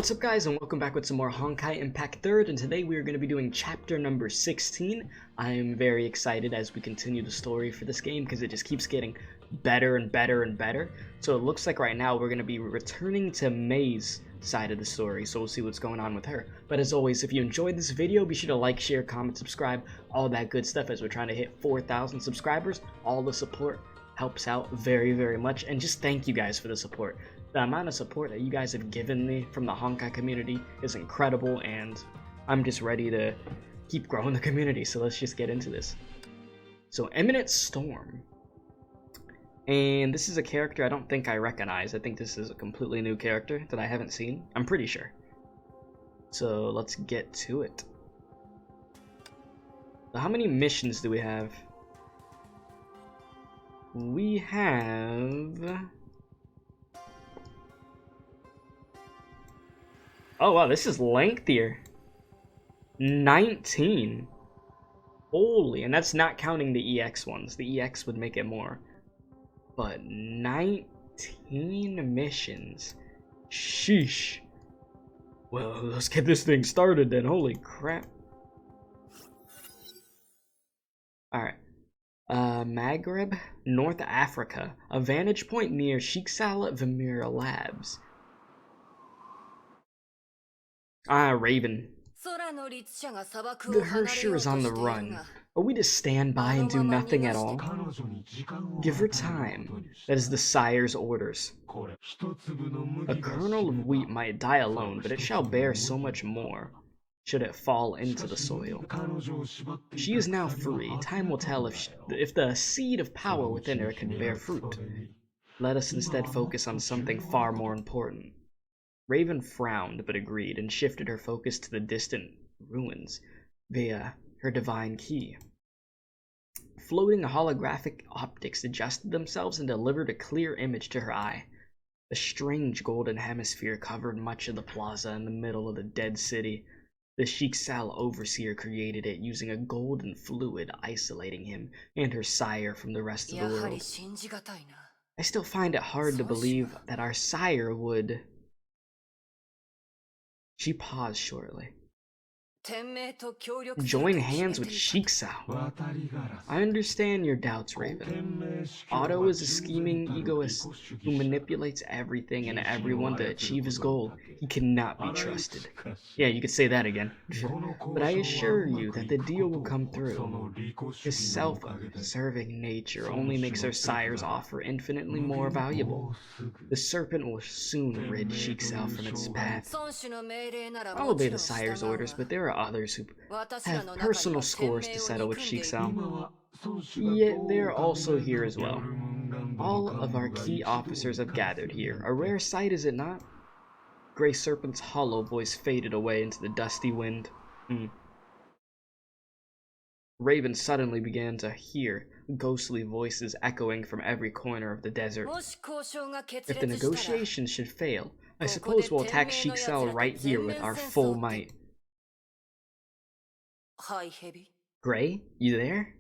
What's up guys, and welcome back with some more Honkai Impact 3rd, and today we are going to be doing chapter number 16. I am very excited as we continue the story for this game because it just keeps getting better and better and better. So it looks like right now we're going to be returning to May's side of the story, so we'll see what's going on with her. But as always, if you enjoyed this video, be sure to like, share, comment, subscribe, all that good stuff as we're trying to hit 4,000 subscribers. All the support helps out very, very much, and just thank you guys for the support. The amount of support that you guys have given me from the Honkai community is incredible, and I'm just ready to keep growing the community, so let's just get into this. So, Imminent Storm. And this is a character I don't think I recognize. I think this is a completely new character that I haven't seen. I'm pretty sure. So, let's get to it. So how many missions do we have? We have... Oh wow, this is lengthier. 19. Holy, and that's not counting the EX ones. The EX would make it more. But 19 missions. Sheesh. Well, let's get this thing started then. Holy crap. Alright. Maghreb, North Africa. A vantage point near Shiksal Vamira Labs. Raven. The Hersher is on the run. Are we to stand by and do nothing at all? Give her time. That is the sire's orders. A kernel of wheat might die alone, but it shall bear so much more, should it fall into the soil. She is now free. Time will tell if the seed of power within her can bear fruit. Let us instead focus on something far more important. Raven frowned, but agreed, and shifted her focus to the distant ruins via her divine key. Floating holographic optics adjusted themselves and delivered a clear image to her eye. A strange golden hemisphere covered much of the plaza in the middle of the dead city. The Shiksal overseer created it using a golden fluid, isolating him and her sire from the rest of the world. I still find it hard to believe that our sire would... She paused shortly. Join hands with Shiksal. I understand your doubts, Raven. Otto is a scheming egoist who manipulates everything and everyone to achieve his goal. He cannot be trusted. Yeah, you could say that again. But I assure you that the deal will come through. His self-serving nature only makes our sire's offer infinitely more valuable. The serpent will soon rid Shiksal from its path. I'll obey the sire's orders, but there are others who have personal scores to settle with Shiksal. Yet they're also here as well. All of our key officers have gathered here. A rare sight, is it not? Grey Serpent's hollow voice faded away into the dusty wind. Raven suddenly began to hear ghostly voices echoing from every corner of the desert. If the negotiations should fail, I suppose we'll attack Shiksal right here with our full might. Grey, you there?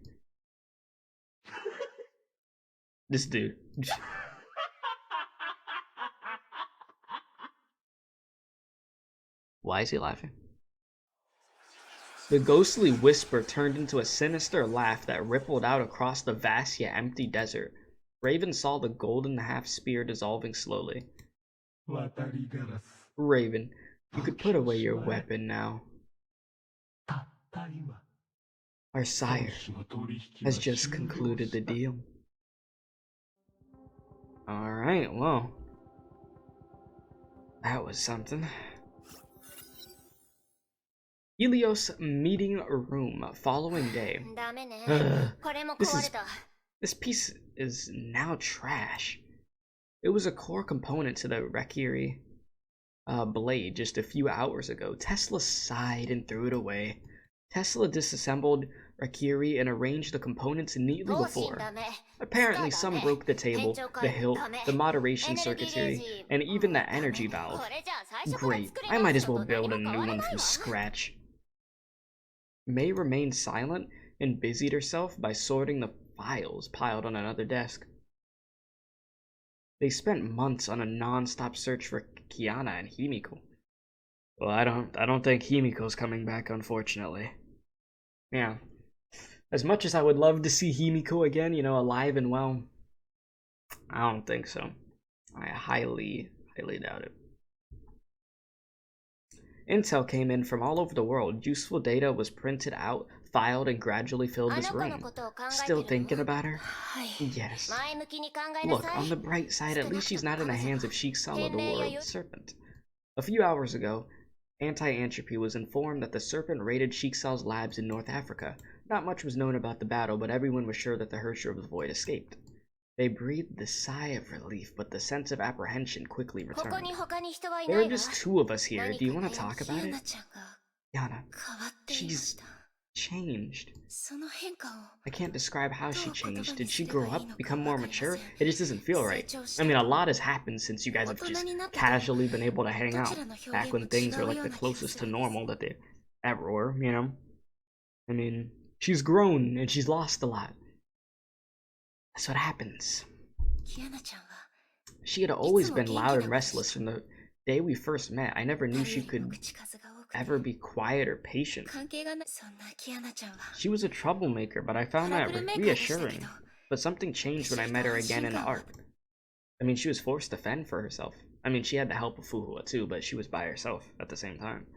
This dude. Why is he laughing? The ghostly whisper turned into a sinister laugh that rippled out across the vast yet empty desert. Raven saw the golden half-spear dissolving slowly. Raven, you could put away your weapon now. Our sire has just concluded the deal. Alright, well. That was something. Helios meeting room following day. This piece is now trash. It was a core component to the Requiri blade just a few hours ago. Tesla sighed and threw it away. Tesla disassembled Requiri and arranged the components neatly before. Apparently some broke the table, the hilt, the moderation circuitry, and even the energy valve. Great, I might as well build a new one from scratch. May remained silent and busied herself by sorting the files piled on another desk. They spent months on a non-stop search for Kiana and Himiko. Well, I don't think Himiko's coming back, unfortunately. Yeah. As much as I would love to see Himiko again, alive and well, I don't think so. I highly doubt it. Intel came in from all over the world. Useful data was printed out, filed, and gradually filled this room. Still thinking about her? Yes. Look, on the bright side, at least she's not in the hands of Shikisala the World Serpent. A few hours ago, Anti-Entropy was informed that the Serpent raided Shikisala's labs in North Africa. Not much was known about the battle, but everyone was sure that the Hersher of the Void escaped. They breathed a sigh of relief, but the sense of apprehension quickly returned. There are just two of us here. Do you want to talk about it? Kiana, she's changed. I can't describe how she changed. Did she grow up, become more mature? It just doesn't feel right. I mean, a lot has happened since you guys have just casually been able to hang out. Back when things were like the closest to normal that they ever were, I mean, she's grown and she's lost a lot. That's what happens. She had always been loud and restless from the day we first met. I never knew she could ever be quiet or patient. She was a troublemaker, but I found that reassuring. But something changed when I met her again in the arc. I mean, she was forced to fend for herself. I mean, she had the help of Fuhua too, but she was by herself at the same time.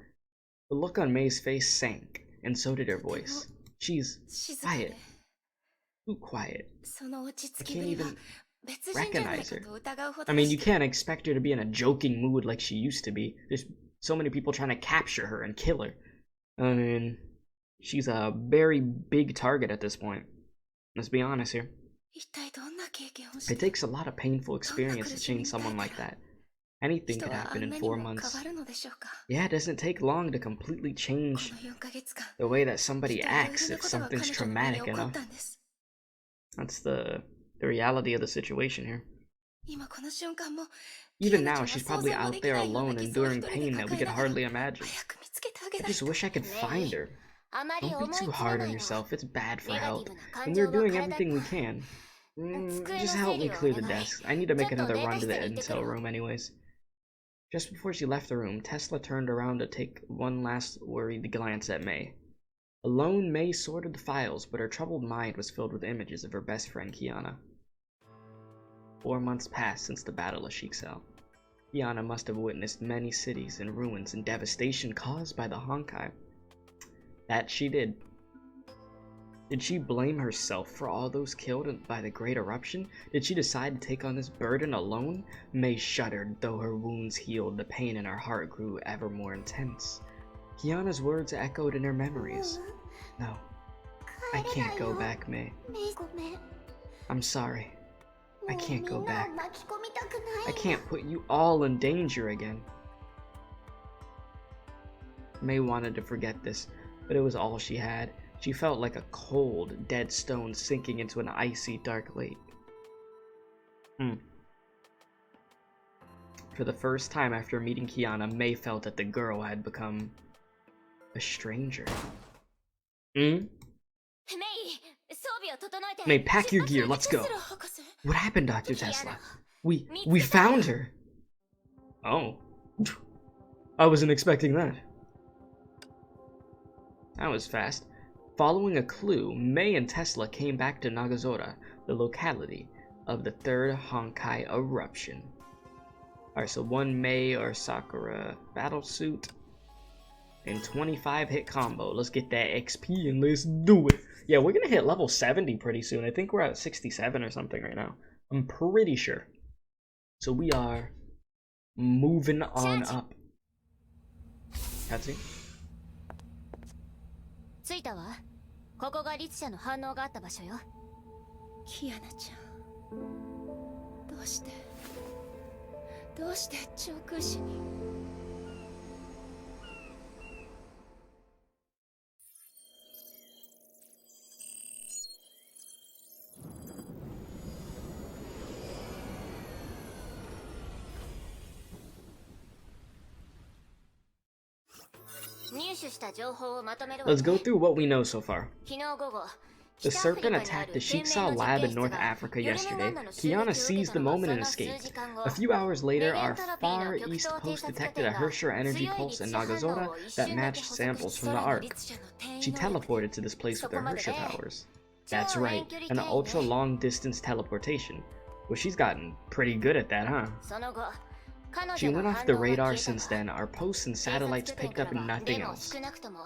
The look on Mei's face sank, and so did her voice. She's quiet. Too quiet. I can't even recognize her. I mean, you can't expect her to be in a joking mood like she used to be. There's so many people trying to capture her and kill her. I mean, she's a very big target at this point. Let's be honest here. It takes a lot of painful experience to change someone like that. Anything could happen in 4 months. Yeah, it doesn't take long to completely change the way that somebody acts if something's traumatic enough. That's the reality of the situation here. Even now, she's probably out there alone, enduring pain that we could hardly imagine. I just wish I could find her. Don't be too hard on yourself, it's bad for health. And we're doing everything we can. Just help me clear the desk. I need to make another run to the intel room anyways. Just before she left the room, Tesla turned around to take one last worried glance at Mei. Alone, Mei sorted the files, but her troubled mind was filled with images of her best friend Kiana. 4 months passed since the Battle of Shikisala. Kiana must have witnessed many cities in ruins and devastation caused by the Honkai. That she did. Did she blame herself for all those killed by the Great Eruption? Did she decide to take on this burden alone? Mei shuddered, though her wounds healed. The pain in her heart grew ever more intense. Kiana's words echoed in her memories. No, I can't go back, Mei. I'm sorry. I can't go back. I can't put you all in danger again. Mei wanted to forget this, but it was all she had. She felt like a cold, dead stone sinking into an icy, dark lake. For the first time after meeting Kiana, Mei felt that the girl had become a stranger. Mei, pack your gear, let's go. What happened, Dr. Tesla? We found her. Oh. I wasn't expecting that. That was fast. Following a clue, Mei and Tesla came back to Nagazora, the locality of the third Honkai eruption. Alright, so 1 Mei or Sakura battlesuit and 25 hit combo. Let's get that XP and let's do it. Yeah, we're gonna hit level 70 pretty soon. I think we're at 67 or something right now. I'm pretty sure. So we are moving on up. Cutscene. 着いたわ。ここが律者の反応があった場所よ。キアナちゃん、どうして長空市に。Let's go through what we know so far. 昨日午後、The serpent attacked the Shiksa lab in North Africa yesterday. Kiana seized the moment and escaped. A few hours later, our Far East post detected a Herrscher energy pulse in Nagazora that matched samples from the Ark. She teleported to this place with her Herrscher powers. That's right, an ultra-long distance teleportation. Well, she's gotten pretty good at that, huh? She went off the radar since then. Our posts and satellites picked up nothing else.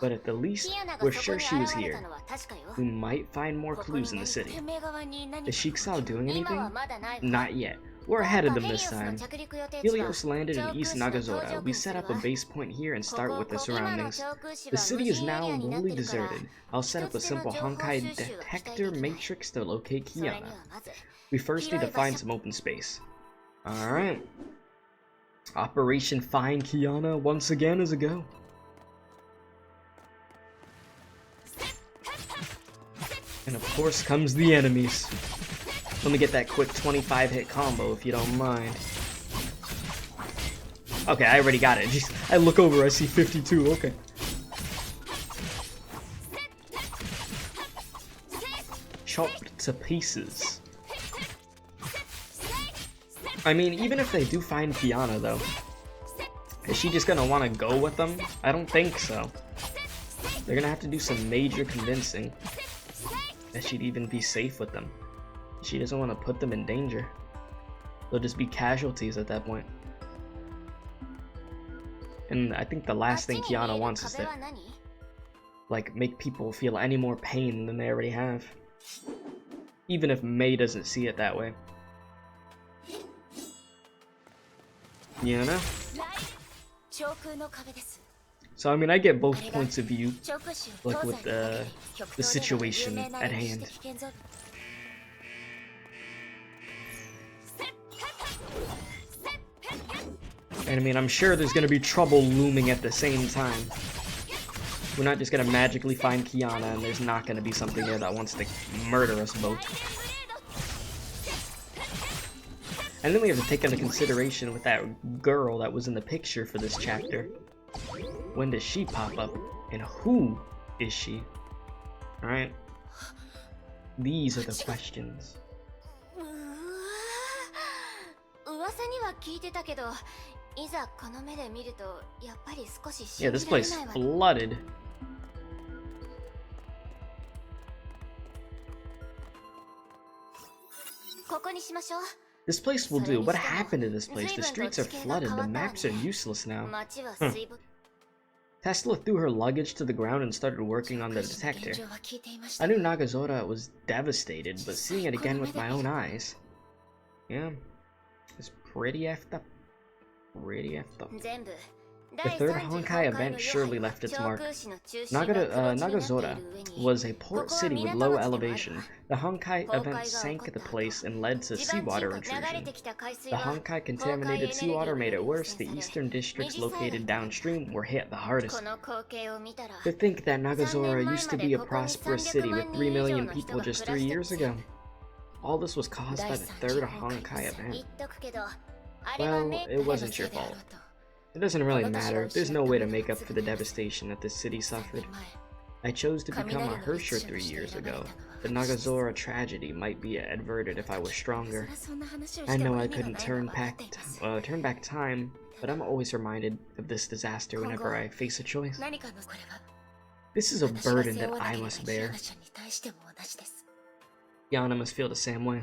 But at the least, we're sure she was here. We might find more clues in the city. Is Shiksa doing anything? Not yet. We're ahead of them this time. Helios landed in East Nagazora. We set up a base point here and start with the surroundings. The city is now wholly deserted. I'll set up a simple Honkai detector matrix to locate Kiana. We first need to find some open space. Alright. Operation Find Kiana once again is a go. And of course comes the enemies. Let me get that quick 25 hit combo if you don't mind. Okay, I already got it. Just, I look over, I see 52, okay. Chopped to pieces. I mean, even if they do find Kiana, though, is she just gonna want to go with them? I don't think so. They're gonna have to do some major convincing that she'd even be safe with them. She doesn't want to put them in danger. They'll just be casualties at that point. And I think the last thing Kiana wants is to, like, make people feel any more pain than they already have. Even if Mei doesn't see it that way. Kiana? So I mean, I get both points of view, like with the situation at hand. And I mean, I'm sure there's gonna be trouble looming at the same time. We're not just gonna magically find Kiana and there's not gonna be something there that wants to murder us both. And then we have to take into consideration with that girl that was in the picture for this chapter. When does she pop up? And who is she? Alright? These are the questions. Yeah, this place flooded. This place will do. What happened to this place? The streets are flooded. The maps are useless now. Tesla threw her luggage to the ground and started working on the detector. I knew Nagazora was devastated, but seeing it again with my own eyes... Yeah, it's pretty effed up. Pretty effed up. The third Honkai event surely left its mark. Nagazora was a port city with low elevation. The Honkai event sank the place and led to seawater intrusion. The Honkai contaminated seawater made it worse. The eastern districts located downstream were hit the hardest. To think that Nagazora used to be a prosperous city with 3 million people just 3 years ago. All this was caused by the third Honkai event. Well, it wasn't your fault. It doesn't really matter. There's no way to make up for the devastation that this city suffered. I chose to become a Herrscher 3 years ago. The Nagazora tragedy might be averted if I was stronger. I know I couldn't turn back time, but I'm always reminded of this disaster whenever I face a choice. This is a burden that I must bear. Kiana must feel the same way.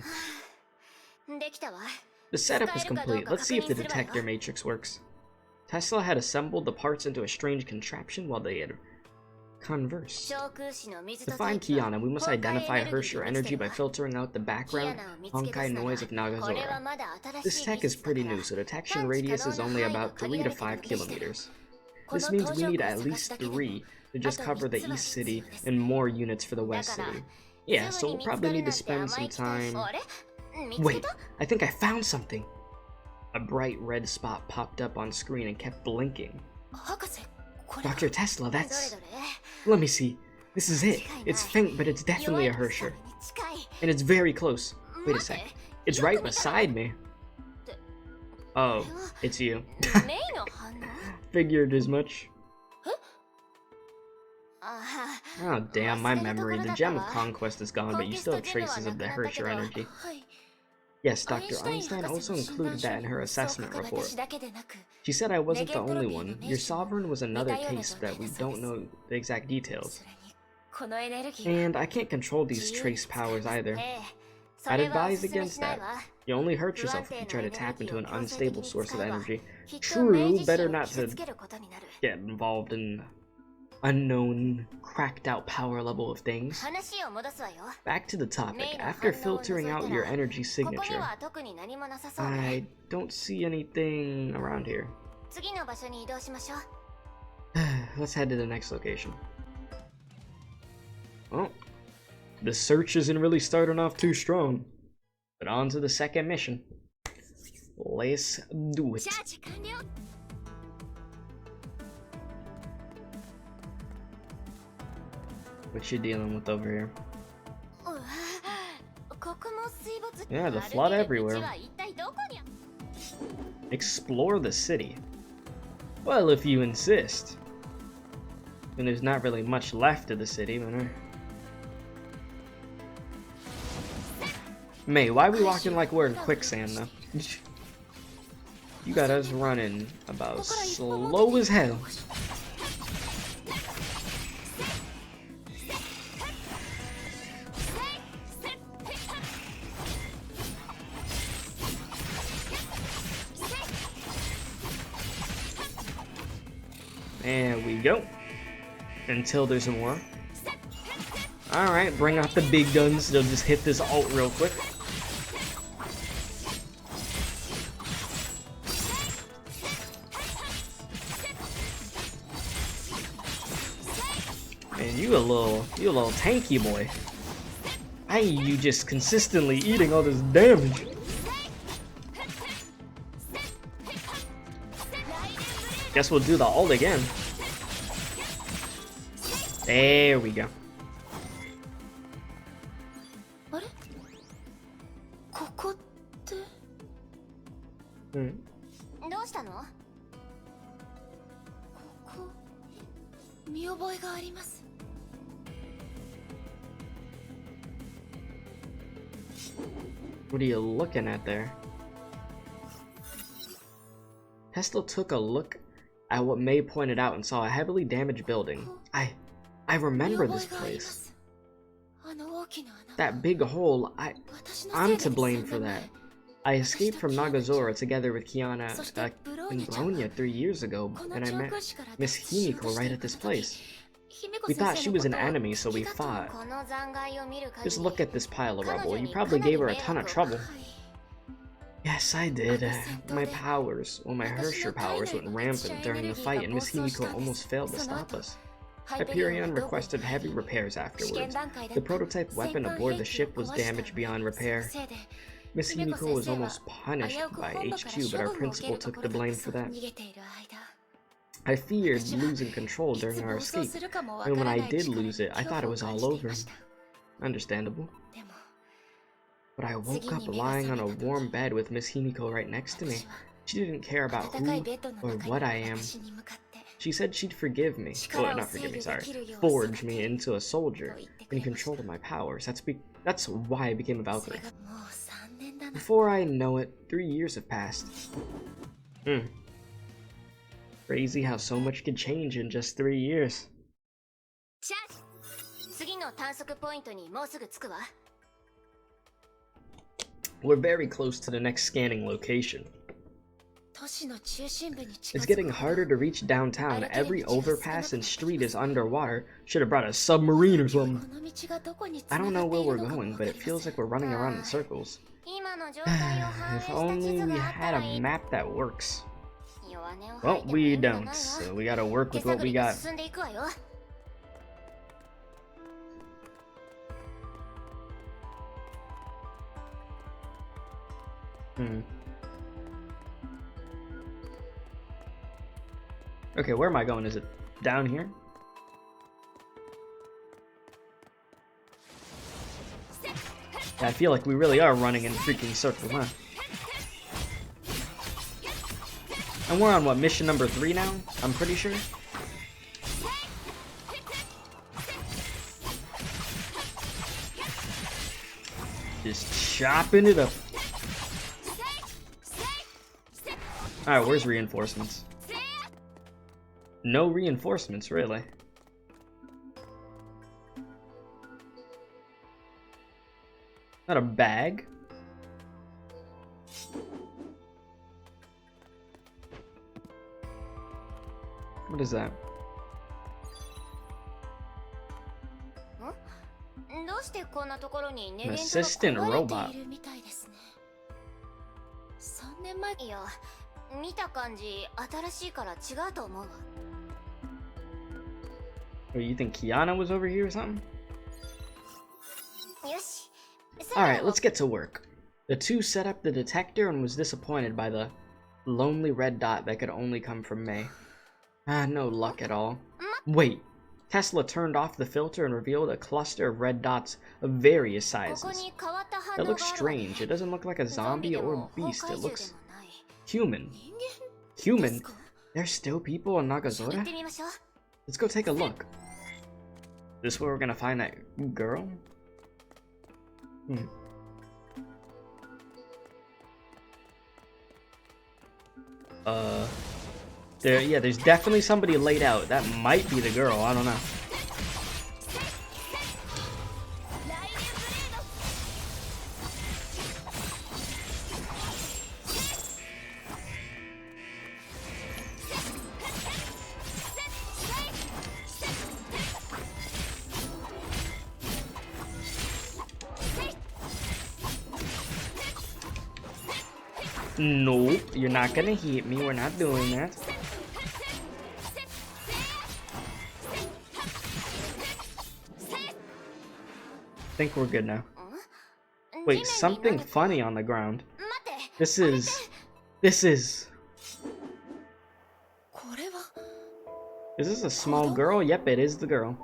The setup is complete. Let's see if the detector matrix works. Tesla had assembled the parts into a strange contraption while they had conversed. To find Kiana, we must identify Herrscher energy by filtering out the background Honkai noise of Nagazora. This tech is pretty new, so detection radius is only about 3 to 5 kilometers. This means we need at least 3 to just cover the East City and more units for the West City. Yeah, so we'll probably need to spend some time... Wait, I think I found something! A bright red spot popped up on screen and kept blinking. Dr. Tesla, that's... Let me see. This is it. It's faint, but it's definitely a Herrscher. And it's very close. Wait a sec. It's right beside me. Oh, it's you. Figured as much. Oh damn, my memory. The gem of conquest is gone, but you still have traces of the Hersher energy. Yes, Dr. Einstein also included that in her assessment report. She said I wasn't the only one. Your sovereign was another case that we don't know the exact details. And I can't control these trace powers either. I'd advise against that. You only hurt yourself if you try to tap into an unstable source of energy. True, better not to get involved in unknown, cracked out power level of things. Back to the topic. After filtering out your energy signature, I don't see anything around here. Let's head to the next location. Well, the search isn't really starting off too strong. But on to the second mission. Let's do it. What you dealing with over here? Yeah, the flood everywhere. Explore the city. Well, if you insist. And there's not really much left of the city, but May, why are we walking like we're in quicksand though? You got us running about slow as hell. There we go. Until there's more. Alright, bring out the big guns. They'll just hit this ult real quick. Man, you a little tanky boy. Hey, you just consistently eating all this damage. Guess we'll do the ult again. There we go. What are you looking at there? Pestle took a look at what May pointed out and saw a heavily damaged building. I remember this place. That big hole, I'm to blame for that. I escaped from Nagazora together with Kiana in Bologna 3 years ago, and I met Miss Himiko right at this place. We thought she was an enemy, so we fought. Just look at this pile of rubble. You probably gave her a ton of trouble. Yes, I did. My Hersher powers went rampant during the fight, and Miss Himiko almost failed to stop us. Hyperion requested heavy repairs afterwards. The prototype weapon aboard the ship was damaged beyond repair. Miss Himiko was almost punished by HQ, but our principal took the blame for that. I feared losing control during our escape, and when I did lose it, I thought it was all over. Understandable. But I woke up lying on a warm bed with Miss Himiko right next to me. She didn't care about who or what I am. She said she'd forgive me. Oh, not forgive me, sorry. Forge me into a soldier in control of my powers. That's why I became a Valkyrie. Before I know it, 3 years have passed. Crazy how so much could change in just 3 years. We're very close to the next scanning location. It's getting harder to reach downtown. Every overpass and street is underwater. Should have brought a submarine or something. I don't know where we're going, but it feels like we're running around in circles. If only we had a map that works. Well, we don't, so we gotta work with what we got. Okay, where am I going? Is it down here? Yeah, I feel like we really are running in freaking circles, huh? And we're on, what, mission number 3 now? I'm pretty sure. Just chopping it up. Alright, where's reinforcements? No reinforcements, really. Not a bag? What is that? An assistant robot. Oh, you think Kiana was over here or something? Alright, let's get to work. The two set up the detector and was disappointed by the lonely red dot that could only come from May. No luck at all. Wait, Tesla turned off the filter and revealed a cluster of red dots of various sizes. That looks strange. It doesn't look like a zombie or beast. It looks human. Human? There's still people in Nagazora? Let's go take a look. This where we're gonna find that girl? There's definitely somebody laid out. That might be the girl, I don't know. Nope, you're not gonna hit me. We're not doing that. I think we're good now. Wait, something funny on the ground. This is... Is this a small girl? Yep, it is the girl.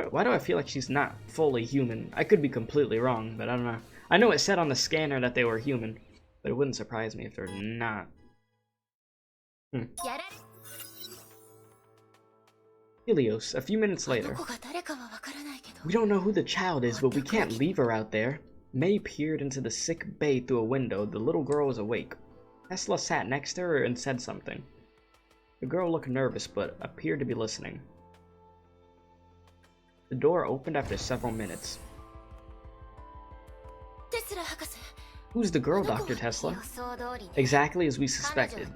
Why do I feel like she's not fully human? I could be completely wrong, but I don't know. I know it said on the scanner that they were human, but it wouldn't surprise me if they're not. Helios, a few minutes later. We don't know who the child is, but we can't leave her out there. May peered into the sick bay through a window. The little girl was awake. Tesla sat next to her and said something. The girl looked nervous, but appeared to be listening. The door opened after several minutes. Who's the girl, Dr. Tesla? Exactly as we suspected.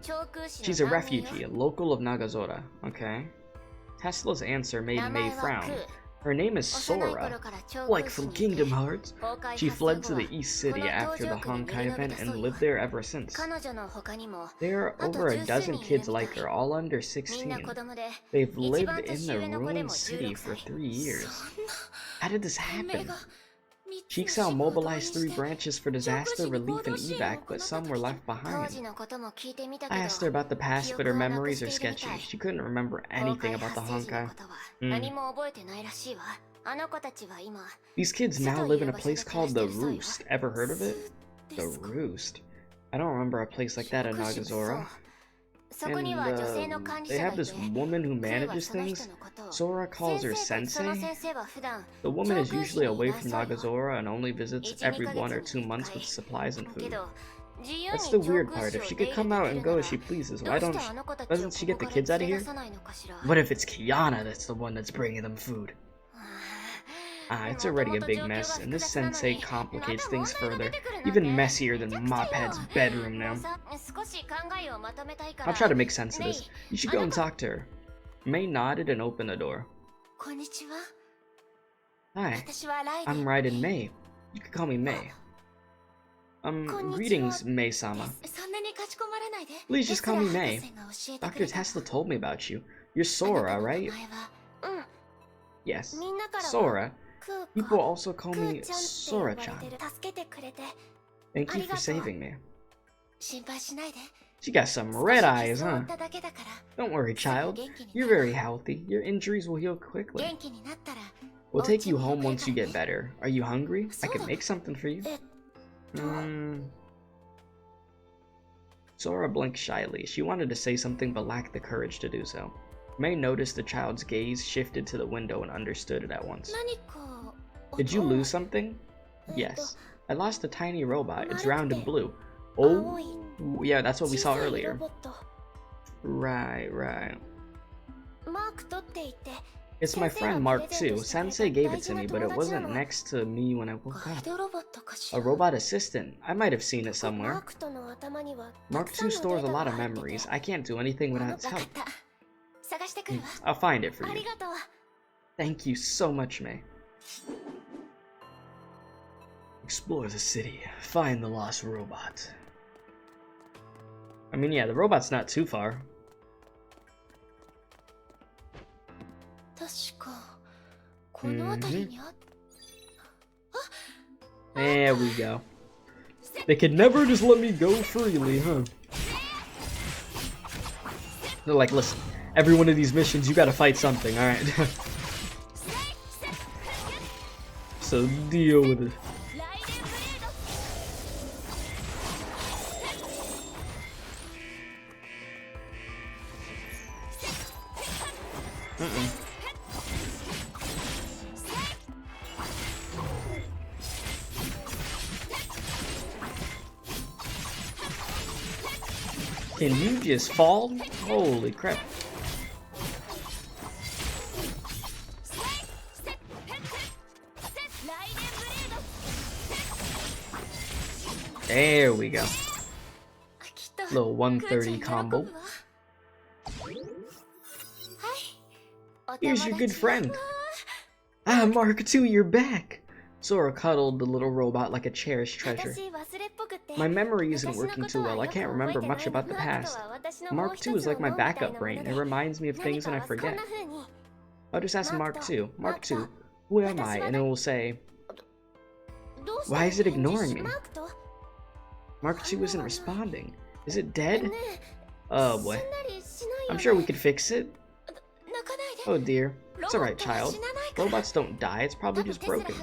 She's a refugee, a local of Nagazora. Okay. Tesla's answer made May frown. Her name is Sora, like from Kingdom Hearts. She fled to the East City after the Honkai event and lived there ever since. There are over a dozen kids like her, all under 16. They've lived in the ruined city for 3 years. How did this happen? Cheeksal mobilized 3 branches for disaster relief and evac, but some were left behind. I asked her about the past, but her memories are sketchy. She couldn't remember anything about the Honkai. These kids now live in a place called the Roost. Ever heard of it? The Roost. I don't remember a place like that in Nagazora. And they have this woman who manages things. Sora calls her sensei. The woman is usually away from Nagazora and only visits every 1 or 2 months with supplies and food. That's the weird part. If she could come out and go as she pleases, doesn't she get the kids out of here? What if it's Kiana that's the one that's bringing them food? It's already a big mess, and this sensei complicates things further. Even messier than Mophead's bedroom now. I'll try to make sense of this. You should go and talk to her. May nodded and opened the door. Hi, I'm Raiden May. You could call me May. Greetings, May-sama. Please just call me May. Dr. Tesla told me about you. You're Sora, right? Yes, Sora. People also call me Sora-chan. Thank you for saving me. She got some red eyes, huh? Don't worry, child. You're very healthy. Your injuries will heal quickly. We'll take you home once you get better. Are you hungry? I can make something for you. Sora blinked shyly. She wanted to say something but lacked the courage to do so. May noticed the child's gaze shifted to the window and understood it at once. Did you lose something? Yes. I lost a tiny robot. It's round and blue. Oh, yeah, that's what we saw earlier. Right. It's my friend Mark too. Sensei gave it to me, but it wasn't next to me when I woke up. A robot assistant. I might have seen it somewhere. Mark 2 stores a lot of memories. I can't do anything without its help. I'll find it for you. Thank you so much, May. Explore the city. Find the lost robot. I mean, yeah, the robot's not too far. There we go. They could never just let me go freely, huh? They're like, listen, every one of these missions, you gotta fight something, alright? So deal with it. Can you just fall? Holy crap. There we go. Little 130 combo. Here's your good friend. Ah, Mark II, you're back. Sora cuddled the little robot like a cherished treasure. My memory isn't working too well. I can't remember much about the past. Mark II is like my backup brain. It reminds me of things when I forget. I'll just ask Mark II. Mark II, who am I? And it will say, why is it ignoring me? Mark II isn't responding. Is it dead? Oh boy. I'm sure we could fix it. Oh dear. It's alright, child. Robots don't die, it's probably just broken.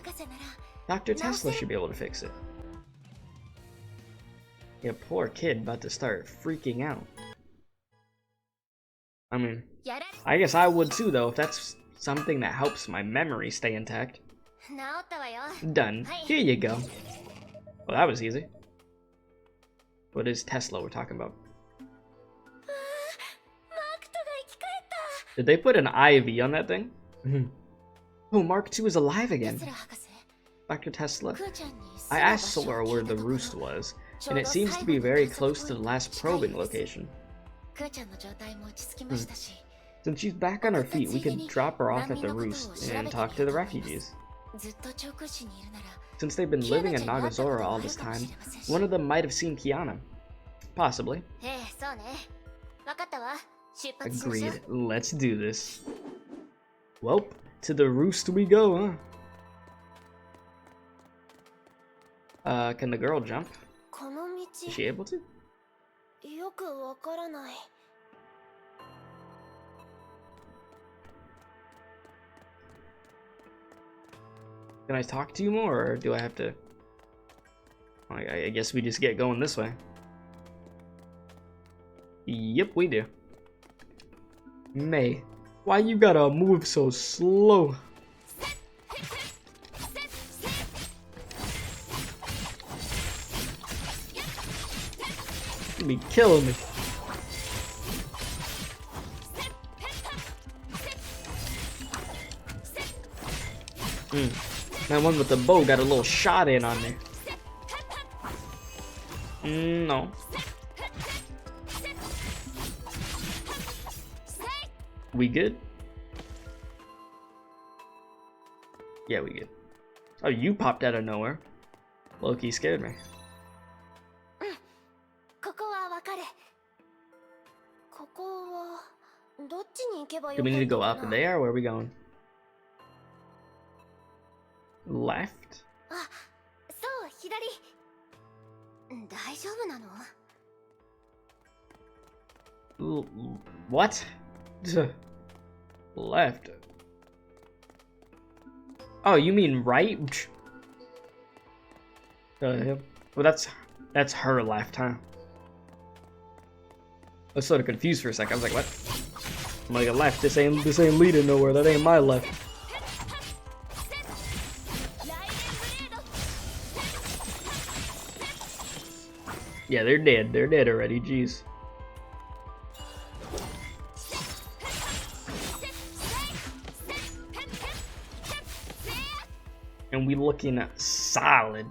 Dr. Tesla should be able to fix it. Yeah, poor kid about to start freaking out. I mean, I guess I would too though, if that's something that helps my memory stay intact. Done. Here you go. Well, that was easy. What is Tesla we're talking about? Did they put an IV on that thing? Oh, Mark II is alive again. Dr. Tesla. I asked Sora where the roost was, and it seems to be very close to the last probing location. Since she's back on her feet, we could drop her off at the roost and talk to the refugees. Since they've been living in Nagazora all this time, one of them might have seen Kiana. Possibly. Agreed. Let's do this. Welp, to the roost we go, huh? Can the girl jump? Is she able to? Can I talk to you more, or do I have to... I guess we just get going this way. Yep, we do. May, why you gotta move so slow? You be killing me. That one with the bow got a little shot in on there. No. We good? Yeah, we good. Oh, you popped out of nowhere. Loki scared me. Do we need to go up there, or where are we going? Left? What? Left. Oh, you mean right? Well, that's her left, huh? I was sort of confused for a second. I was like, what? I'm like, a left. This ain't leading nowhere. That ain't my left. Yeah, they're dead. They're dead already. Jeez. And we looking solid.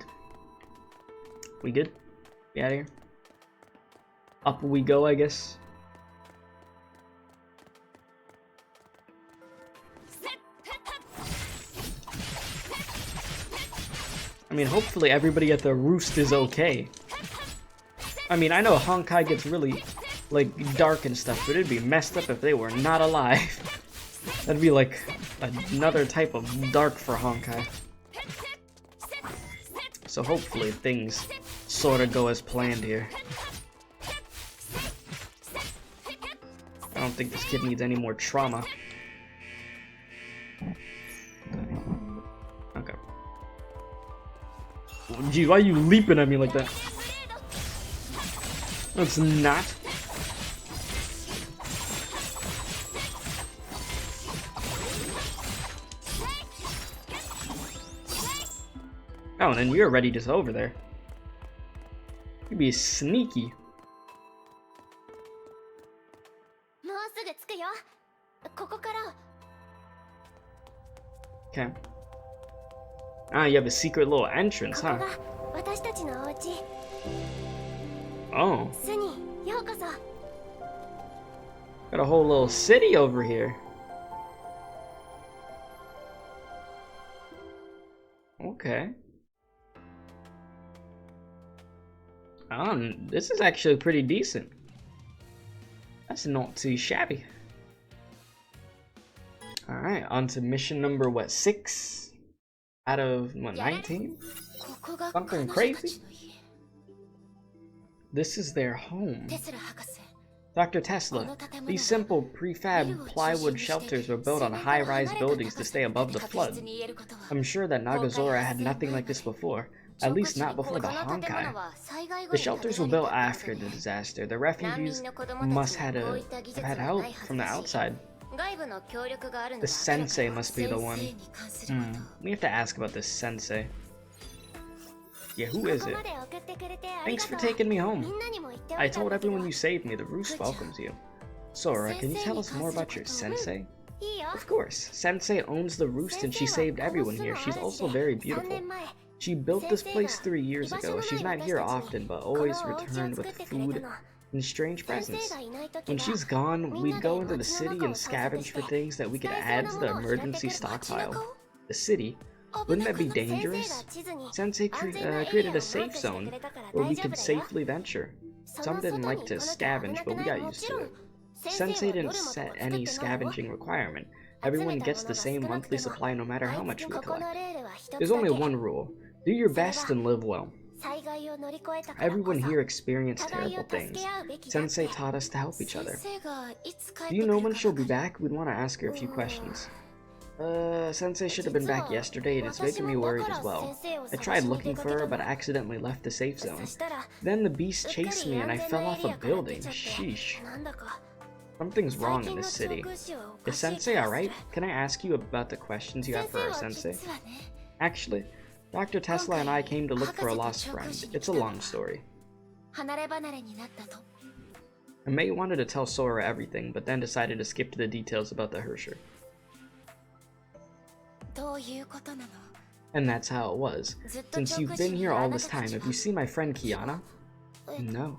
We good? We out of here? Up we go, I guess. I mean, hopefully everybody at the roost is okay. I mean, I know Honkai gets really, like, dark and stuff, but it'd be messed up if they were not alive. That'd be like another type of dark for Honkai. So hopefully things sort of go as planned here. I don't think this kid needs any more trauma. Okay. Gee, why are you leaping at me like that? It's not. Oh, and then you're already just over there. You'd be sneaky. Okay. Ah, you have a secret little entrance, huh? Oh. Got a whole little city over here. Okay. This is actually pretty decent. That's not too shabby. Alright, on to mission number, what, 6? Out of, what, 19? Something crazy? This is their home. Dr. Tesla, these simple prefab plywood shelters were built on high-rise buildings to stay above the flood. I'm sure that Nagazora had nothing like this before, at least not before the Honkai. The shelters were built after the disaster. The refugees must have had help from the outside. The sensei must be the one. We have to ask about this sensei. Yeah, who is it? Thanks for taking me home. I told everyone you saved me. The roost welcomes you. Sora, can you tell us more about your sensei? Of course. Sensei owns the roost and she saved everyone here. She's also very beautiful. She built this place 3 years ago. She's not here often, but always returned with food and strange presents. When she's gone, we'd go into the city and scavenge for things that we could add to the emergency stockpile. The city? Wouldn't that be dangerous? Sensei created a safe zone where we could safely venture. Some didn't like to scavenge, but we got used to it. Sensei didn't set any scavenging requirement. Everyone gets the same monthly supply no matter how much we collect. There's only one rule. Do your best and live well. Everyone here experienced terrible things. Sensei taught us to help each other. Do you know when she'll be back? We'd want to ask her a few questions. Sensei should have been back yesterday, and it's making me worried as well. I tried looking for her, but I accidentally left the safe zone. Then the beast chased me and I fell off a building. Sheesh. Something's wrong in this city. Is Sensei alright? Can I ask you about the questions you have for our Sensei? Actually, Dr. Tesla and I came to look for a lost friend. It's a long story. May wanted to tell Sora everything, but then decided to skip to the details about the Hersher. And that's how it was. Since you've been here all this time, have you seen my friend Kiana? No.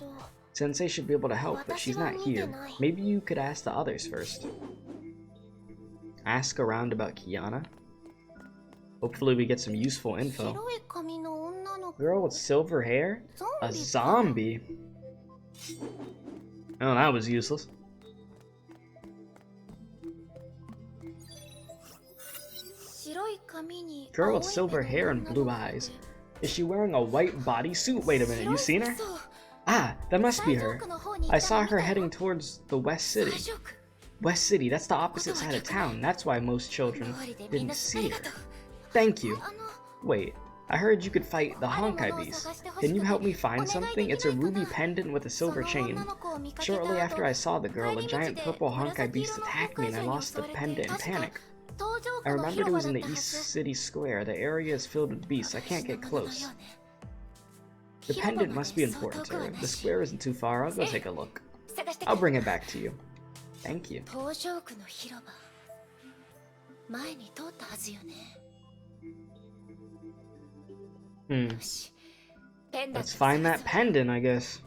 Sensei should be able to help, but she's not here. Maybe you could ask the others first. Ask around about Kiana? Hopefully we get some useful info. Girl with silver hair? A zombie? Oh, that was useless. Girl with silver hair and blue eyes. Is she wearing a white bodysuit? Wait a minute, you seen her? Ah, that must be her. I saw her heading towards the West City. West City, that's the opposite side of town. That's why most children didn't see her. Thank you. Wait, I heard you could fight the Honkai beast. Can you help me find something? It's a ruby pendant with a silver chain. Shortly after I saw the girl, a giant purple Honkai beast attacked me and I lost the pendant in panic. I remembered it was in the East City Square. The area is filled with beasts. I can't get close. The pendant must be important to her. The square isn't too far. I'll go take a look. I'll bring it back to you. Thank you. Let's find that pendant, I guess.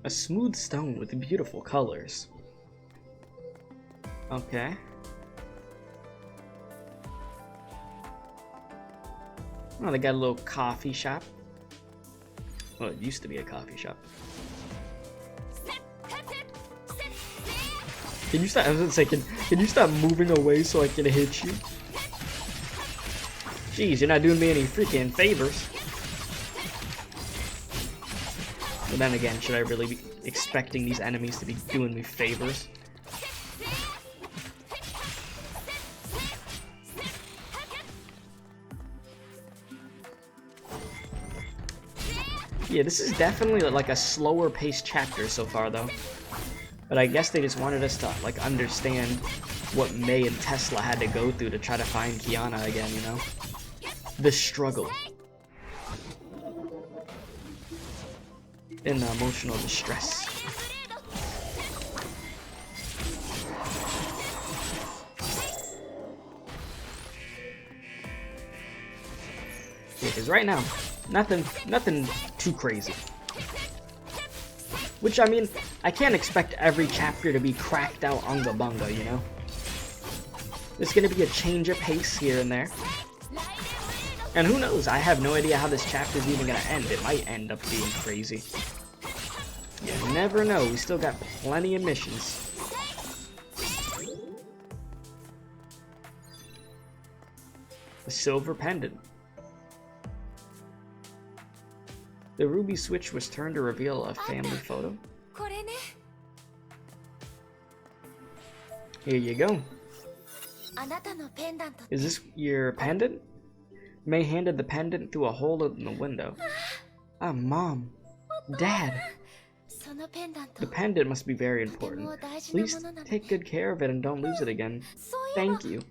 A smooth stone with beautiful colors. Okay. Oh, they got a little coffee shop. Well, it used to be a coffee shop. Can you stop? I was gonna say, can you stop moving away so I can hit you? Jeez, you're not doing me any freaking favors. But then again, should I really be expecting these enemies to be doing me favors? Yeah, this is definitely like a slower paced chapter so far though. But I guess they just wanted us to like understand what May and Tesla had to go through to try to find Kiana again, you know? The struggle. And the emotional distress. Yeah, because right now, nothing too crazy. Which, I mean, I can't expect every chapter to be cracked out unga bunga, you know? There's gonna be a change of pace here and there. And who knows, I have no idea how this chapter's even gonna end. It might end up being crazy. You never know, we still got plenty of missions. A silver pendant. The ruby switch was turned to reveal a family photo. Here you go. Is this your pendant? May handed the pendant through a hole in the window. Ah, Mom. Dad. The pendant must be very important. Please take good care of it and don't lose it again. Thank you.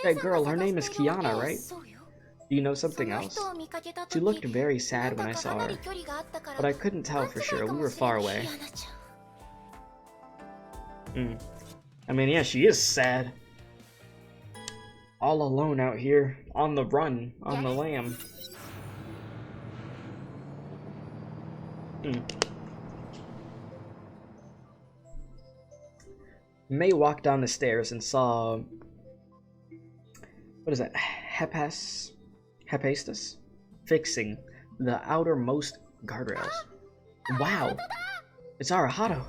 That girl, her name is Kiana, right? Do you know something else? She looked very sad when I saw her, but I couldn't tell for sure. We were far away. I mean, yeah, she is sad. All alone out here, on the run, on the lam. May walked down the stairs and saw... what is that? Hephaestus? Fixing the outermost guardrails. Wow! It's Arahato!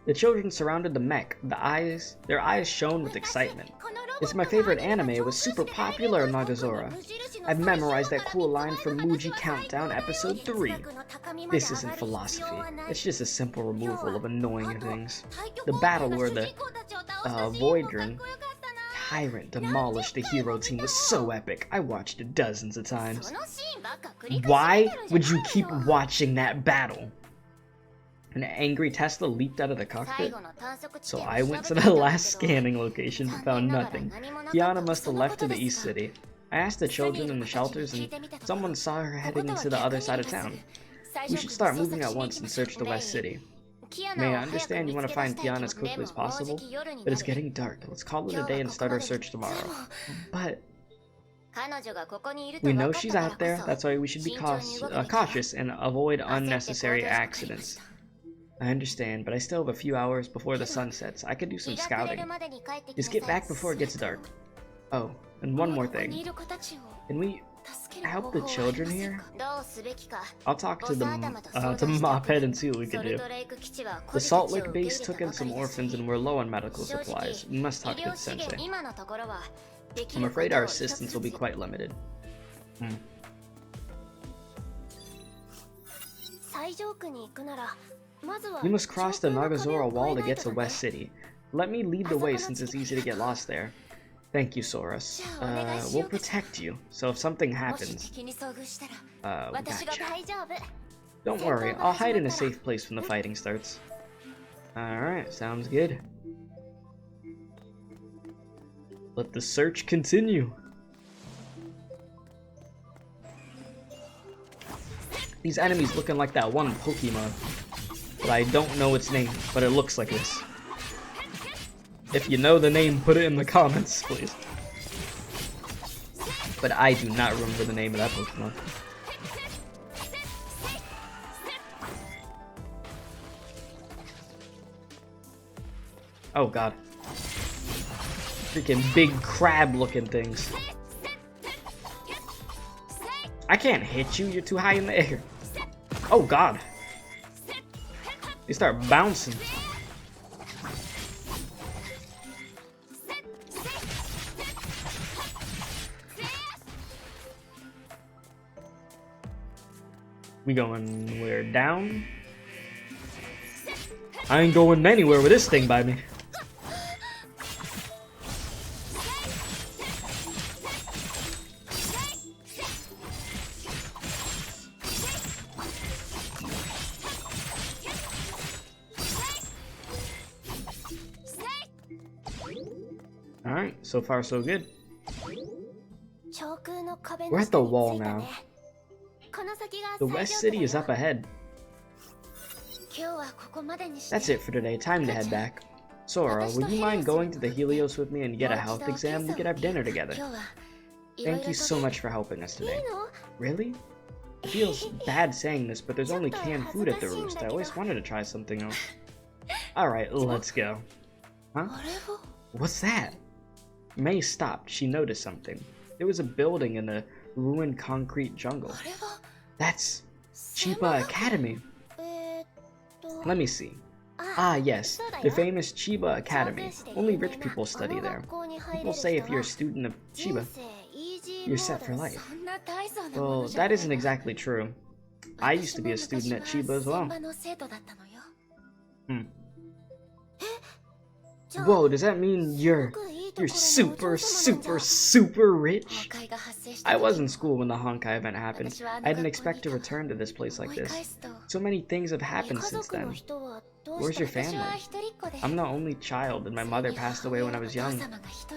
The children surrounded the mech. Their eyes shone with excitement. It's my favorite anime. It was super popular in Nagazora. I've memorized that cool line from Muji Countdown Episode 3. This isn't philosophy. It's just a simple removal of annoying things. The battle where the Voidron Tyrant demolished the hero team was so epic. I watched it dozens of times. Why would you keep watching that battle? An angry Tesla leaped out of the cockpit. So I went to the last scanning location but found nothing. Kiana must have left to the East City. I asked the children in the shelters and someone saw her heading to the other side of town. We should start moving at once and search the West City. May I understand you want to find Kiana as quickly as possible, but it's getting dark. Let's call it a day and start our search tomorrow. But we know she's out there, that's why we should be cautious and avoid unnecessary accidents. I understand, but I still have a few hours before the sun sets. I could do some scouting. Just get back before it gets dark. Oh, and one more thing. Can we help the children here? I'll talk to Mophead and see what we can do. The Salt Lake base took in some orphans and we're low on medical supplies. We must talk to the sensei. I'm afraid our assistance will be quite limited. You must cross the Nagazora wall to get to West City. Let me lead the way since it's easy to get lost there. Thank you, Soros. We'll protect you, so if something happens, we gotcha. Don't worry, I'll hide in a safe place when the fighting starts. Alright, sounds good. Let the search continue. These enemies looking like that one Pokemon. But I don't know its name, but it looks like this. If you know the name, put it in the comments, please. But I do not remember the name of that Pokemon. Oh god. Freaking big crab-looking things. I can't hit you, you're too high in the air. Oh god. They start bouncing. We going where? Down? I ain't going anywhere with this thing by me. Alright, so far so good. We're at the wall now. The West City is up ahead. That's it for today, time to head back. Sora, would you mind going to the Helios with me and get a health exam? We could have dinner together. Thank you so much for helping us today. Really? It feels bad saying this, but there's only canned food at the Roost. I always wanted to try something else. Alright, let's go. Huh? What's that? May stopped. She noticed something. There was a building in a ruined concrete jungle. That's Chiba Academy. Let me see. Ah, yes, the famous Chiba Academy. Only rich people study there. People say if you're a student of Chiba, you're set for life. Well, that isn't exactly true. I used to be a student at Chiba as well. Whoa, does that mean you're super rich? I was in school when the Honkai event happened. I didn't expect to return to this place like this. So many things have happened since then. Where's your family? I'm the only child, and my mother passed away when I was young.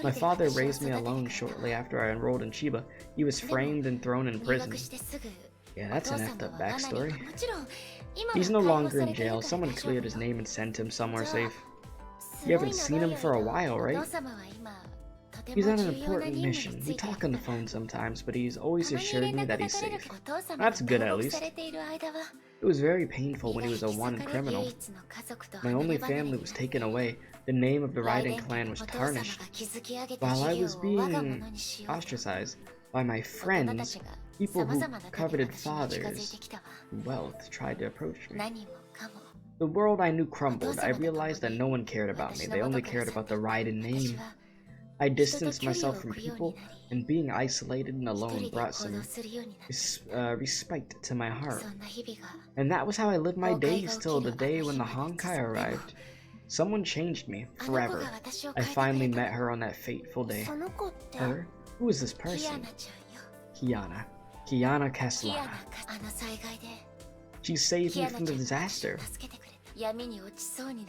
My father raised me alone shortly after I enrolled in Chiba. He was framed and thrown in prison. Yeah, that's an effed up backstory. He's no longer in jail. Someone cleared his name and sent him somewhere safe. You haven't seen him for a while, right? He's on an important mission. We talk on the phone sometimes, but he's always assured me that he's safe. That's good, at least. It was very painful when he was a wanted criminal. My only family was taken away. The name of the Raiden clan was tarnished. While I was being ostracized by my friends, people who coveted fathers' wealth tried to approach me. The world I knew crumbled. I realized that no one cared about me. They only cared about the Raiden name. I distanced myself from people, and being isolated and alone brought some respite to my heart. And that was how I lived my days till the day when the Honkai arrived. Someone changed me, forever. I finally met her on that fateful day. Her? Who is this person? Kiana. Kiana Castellana. She saved me from the disaster.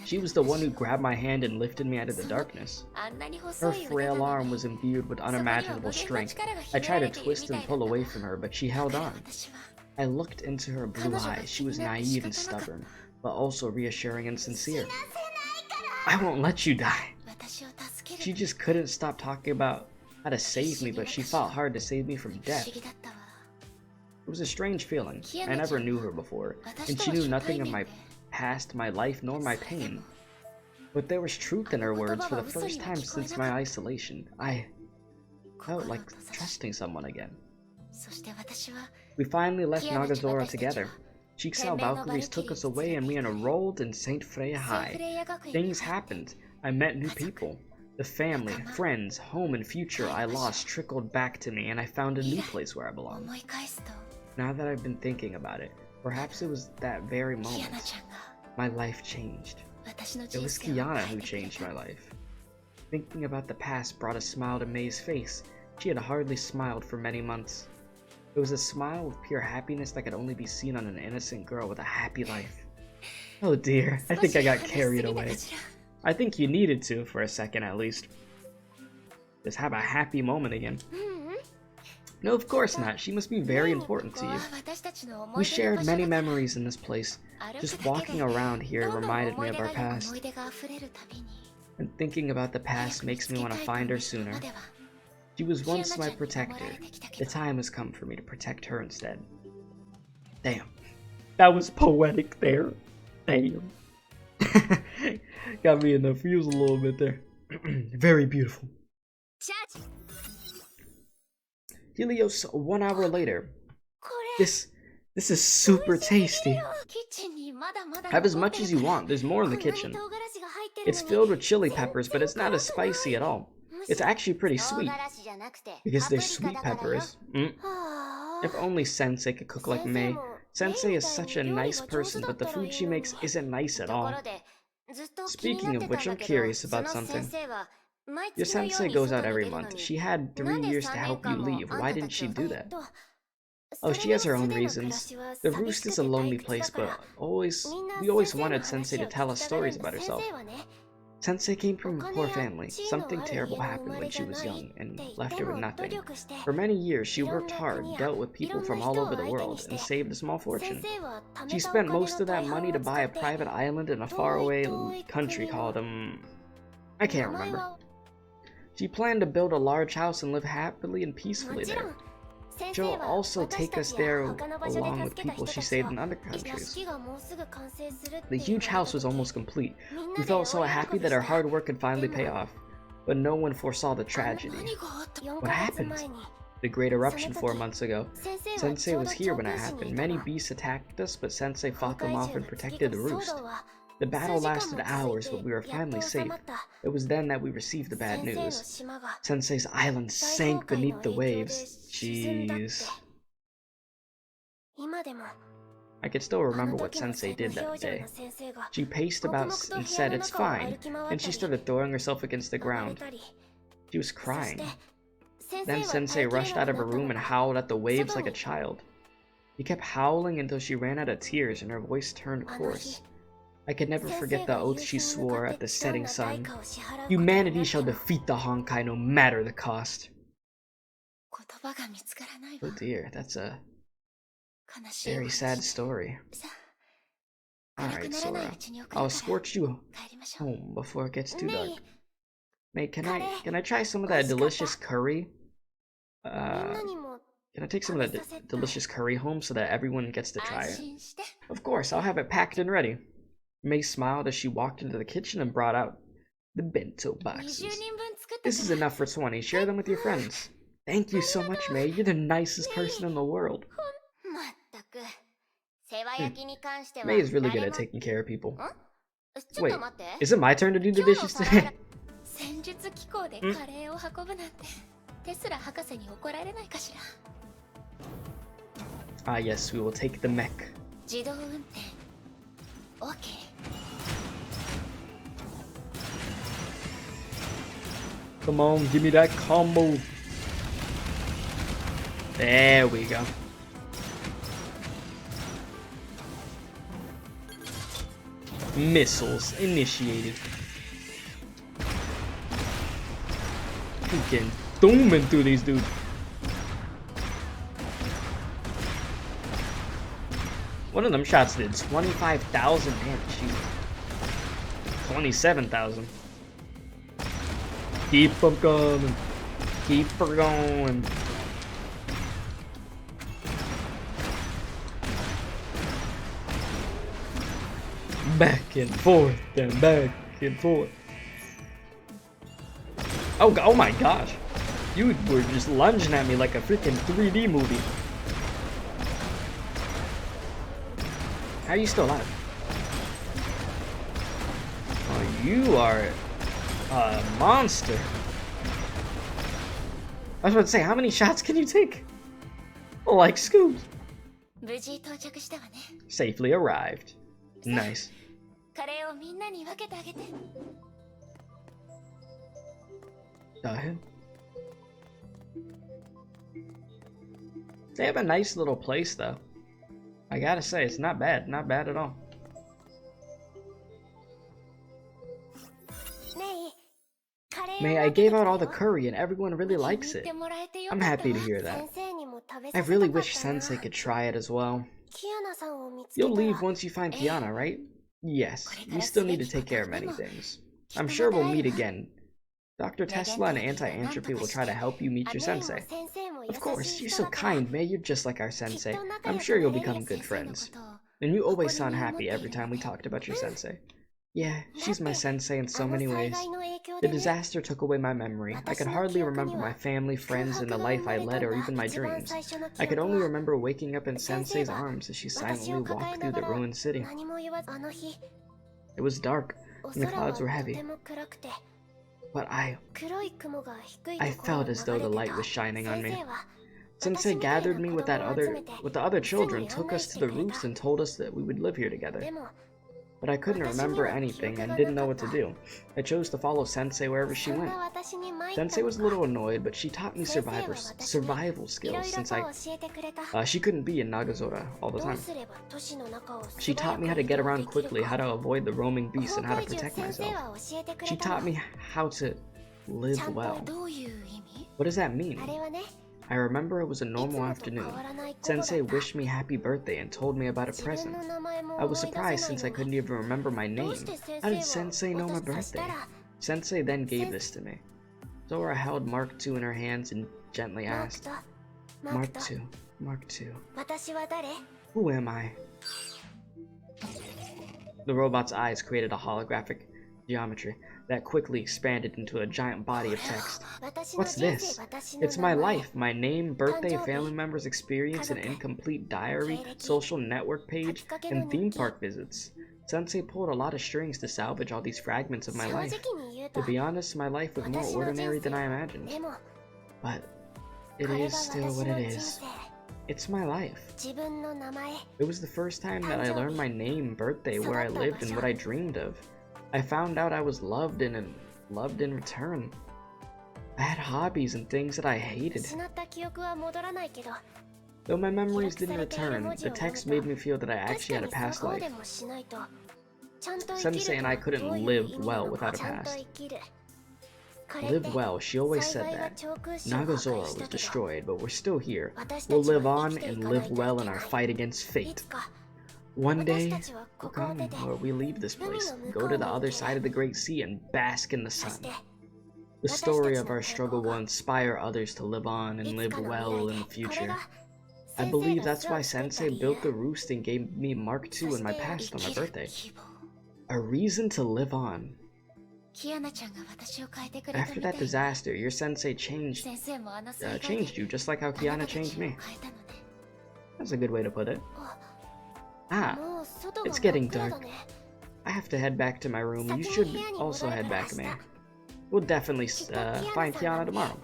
She was the one who grabbed my hand and lifted me out of the darkness. Her frail arm was imbued with unimaginable strength. I tried to twist and pull away from her, but she held on. I looked into her blue eyes. She was naive and stubborn, but also reassuring and sincere. I won't let you die. She just couldn't stop talking about how to save me, but she fought hard to save me from death. It was a strange feeling. I never knew her before, and she knew nothing of my past, my life, nor my pain. But there was truth in her words. For the first time since my isolation, I felt like trusting someone again. We finally left Nagazora together. Jigsaw Valkyries took us away and we enrolled in St. Freya High. Things happened. I met new people. The family, friends, home, and future I lost trickled back to me, and I found a new place where I belong. Now that I've been thinking about it, perhaps it was that very moment. my life changed. It was Kiana who changed my life. Thinking about the past brought a smile to Mei's face. She had hardly smiled for many months. It was a smile of pure happiness that could only be seen on an innocent girl with a happy life. Oh dear, I think I got carried away. I think you needed to, for a second at least. Just have a happy moment again. No, of course not. She must be very important to you. We shared many memories in this place. Just walking around here reminded me of our past. And thinking about the past makes me want to find her sooner. She was once my protector. The time has come for me to protect her instead. Damn. That was poetic there. Damn. Got me in the feels a little bit there. Very beautiful. Helios, 1 hour later. This is super tasty. Have as much as you want. There's more in the kitchen. It's filled with chili peppers, but it's not as spicy at all. It's actually pretty sweet. Because there's sweet peppers. If only Sensei could cook like Mei. Sensei is such a nice person, but the food she makes isn't nice at all. Speaking of which, I'm curious about something. Your sensei goes out every month. She had 3 years to help you leave. Why didn't she do that? Oh, she has her own reasons. The Roost is a lonely place, but we always wanted Sensei to tell us stories about herself. Sensei came from a poor family. Something terrible happened when she was young and left her with nothing. For many years, she worked hard, dealt with people from all over the world, and saved a small fortune. She spent most of that money to buy a private island in a faraway country called, I can't remember. She planned to build a large house and live happily and peacefully there. She'll also take us there along with people she saved in other countries. The huge house was almost complete. We felt so happy that our hard work could finally pay off. But no one foresaw the tragedy. What happened? The great eruption 4 months ago. Sensei was here when it happened. Many beasts attacked us, but Sensei fought them off and protected the Roost. The battle lasted hours, but we were finally safe. It was then that we received the bad news. Sensei's island sank beneath the waves. Jeez. I could still remember what Sensei did that day. She paced about and said, "It's fine," and she started throwing herself against the ground. She was crying. Then Sensei rushed out of her room and howled at the waves like a child. He kept howling until she ran out of tears and her voice turned coarse. I could never forget the oath she swore at the setting sun. Humanity shall defeat the Honkai no matter the cost. Oh dear, that's a very sad story. Alright, Sora. I'll escort you home before it gets too dark. Mei, can I try some of that delicious curry? Can I take some of that delicious curry home so that everyone gets to try it? Of course, I'll have it packed and ready. Mei smiled as she walked into the kitchen and brought out the bento boxes. This is enough for 20. Share them with your friends. Thank you so much, Mei. You're the nicest person in the world. Mei is really good at taking care of people. Wait, is it my turn to do the dishes today? Ah yes, we will take the mech. Come on, give me that combo. There we go. Missiles initiated. Freaking zooming through these dudes. One of them shots did 25,000 damage. 27,000. Keep them coming. Keep her going. Back and forth and back and forth. Oh my gosh. You were just lunging at me like a freaking 3D movie. How are you still alive? Oh, you are a monster. I was about to say, how many shots can you take? Like Scoob. Safely arrived. Nice. ahead. They have a nice little place though. I gotta say, it's not bad. Not bad at all. May, I gave out all the curry and everyone really likes it. I'm happy to hear that. I really wish Sensei could try it as well. You'll leave once you find Kiana, right? Yes, we still need to take care of many things. I'm sure we'll meet again. Dr. Tesla and Anti-Entropy will try to help you meet your sensei. Of course, you're so kind, May. You're just like our sensei. I'm sure you'll become good friends. And you always sound happy every time we talked about your sensei. Yeah, she's my sensei in so many ways. The disaster took away my memory. I could hardly remember my family, friends, and the life I led, or even my dreams. I could only remember waking up in Sensei's arms as she silently walked through the ruined city. It was dark, and the clouds were heavy. But I felt as though the light was shining on me. Sensei gathered me with the other children, took us to the roofs, and told us that we would live here together. But I couldn't remember anything and didn't know what to do. I chose to follow Sensei wherever she went. Sensei was a little annoyed, but she taught me survival skills since she couldn't be in Nagazora all the time. She taught me how to get around quickly, how to avoid the roaming beasts, and how to protect myself. She taught me how to live well. What does that mean? I remember it was a normal afternoon. Sensei wished me happy birthday and told me about a present. I was surprised since I couldn't even remember my name. How did Sensei know my birthday? Sensei then gave this to me. Zora held Mark II in her hands and gently asked, Mark II, Mark II. Who am I? The robot's eyes created a holographic geometry that quickly expanded into a giant body of text. What's this? It's my life, my name, birthday, family members' experience, an incomplete diary, social network page, and theme park visits. Sensei pulled a lot of strings to salvage all these fragments of my life. To be honest, my life was more ordinary than I imagined. But it is still what it is. It's my life. It was the first time that I learned my name, birthday, where I lived, and what I dreamed of. I found out I was loved and loved in return. I had hobbies and things that I hated. Though my memories didn't return, the text made me feel that I actually had a past life. Sensei and I couldn't live well without a past. Live well, she always said that. Nagazora was destroyed, but we're still here. We'll live on and live well in our fight against fate. One day will come where we leave this place, go to the other side of the Great Sea, and bask in the sun. The story of our struggle will inspire others to live on and live well in the future. I believe that's why Sensei built the roost and gave me Mark II in my past on my birthday. A reason to live on. After that disaster, your Sensei changed you just like how Kiana changed me. That's a good way to put it. Ah, it's getting dark. I have to head back to my room. You should also head back, May. We'll definitely find Kiana tomorrow.